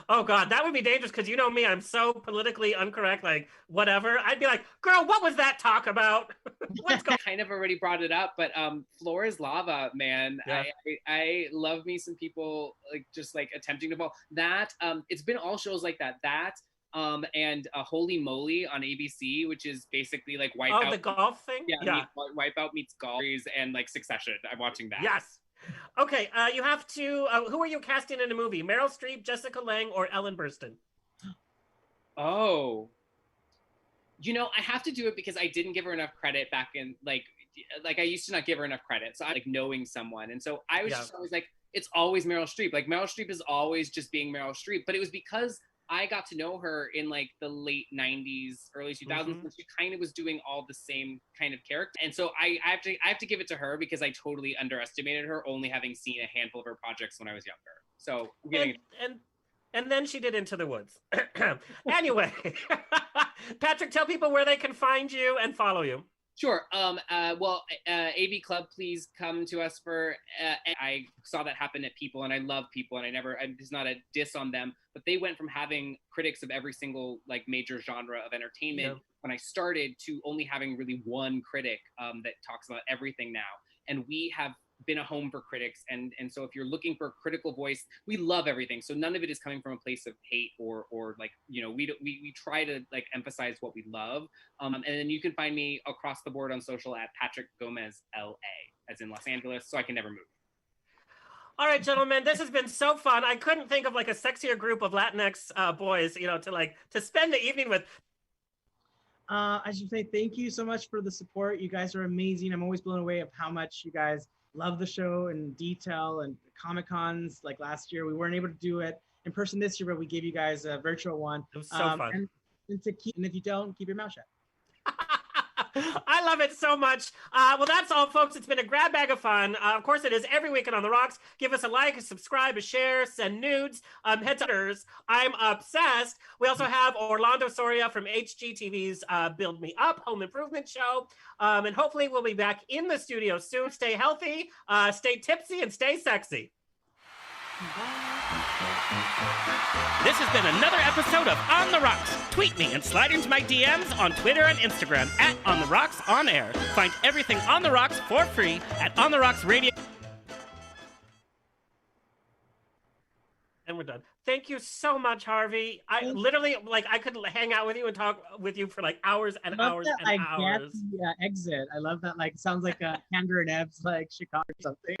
Oh God, that would be dangerous because you know me, I'm so politically incorrect, like whatever. I'd be like, girl, what was that talk about? What's going kind of already brought it up, but floor is lava, man. Yeah. I love me some people like just like attempting to fall. That it's been all shows like that. And Holy Moly on ABC, which is basically like Wipeout. Oh, the golf thing? Yeah. Wipeout meets golf and like Succession. I'm watching that. Yes. Okay, you have to, who are you casting in a movie? Meryl Streep, Jessica Lange, or Ellen Burstyn? Oh. You know, I have to do it because I didn't give her enough credit back in, like I used to not give her enough credit. So I like knowing someone. And so I was just always like, it's always Meryl Streep. Like Meryl Streep is always just being Meryl Streep. But it was because I got to know her in like the late 90s, early 2000s, and she kind of was doing all the same kind of character. And so I have to give it to her because I totally underestimated her, only having seen a handful of her projects when I was younger. So and then she did Into the Woods. Anyway, Patrick, tell people where they can find you and follow you. Sure. AV Club, please come to us for. I saw that happen at People, and I love People, and it's not a diss on them, but they went from having critics of every single like major genre of entertainment when I started to only having really one critic that talks about everything now, and we have been a home for critics, and so if you're looking for a critical voice, we love everything, so none of it is coming from a place of hate or like, you know, we try to like emphasize what we love, and then you can find me across the board on social at Patrick Gomez LA, as in Los Angeles, so I can never move. All right, gentlemen, this has been so fun. I couldn't think of like a sexier group of Latinx boys, to spend the evening with. I should say thank you so much for the support. You guys are amazing. I'm always blown away of how much you guys love the show in detail, and Comic-Cons like last year. We weren't able to do it in person this year, but we gave you guys a virtual one. It was so fun. And if you don't, keep your mouth shut. I love it so much. Well, that's all, folks. It's been a grab bag of fun. Of course, it is every weekend on The Rocks. Give us a like, a subscribe, a share, send nudes, head to others. I'm obsessed. We also have Orlando Soria from HGTV's Build Me Up Home Improvement Show. And hopefully we'll be back in the studio soon. Stay healthy, stay tipsy, and stay sexy. This has been another episode of On the Rocks. Tweet me and slide into my DMs on Twitter and Instagram at On the Rocks On Air. Find everything On the Rocks for free at On the Rocks Radio. And we're done. Thank you so much, Harvey. I literally, I could hang out with you and talk with you for hours and hours and hours. I get the exit. I love that. Sounds like a Kander and Ebbs, Chicago or something.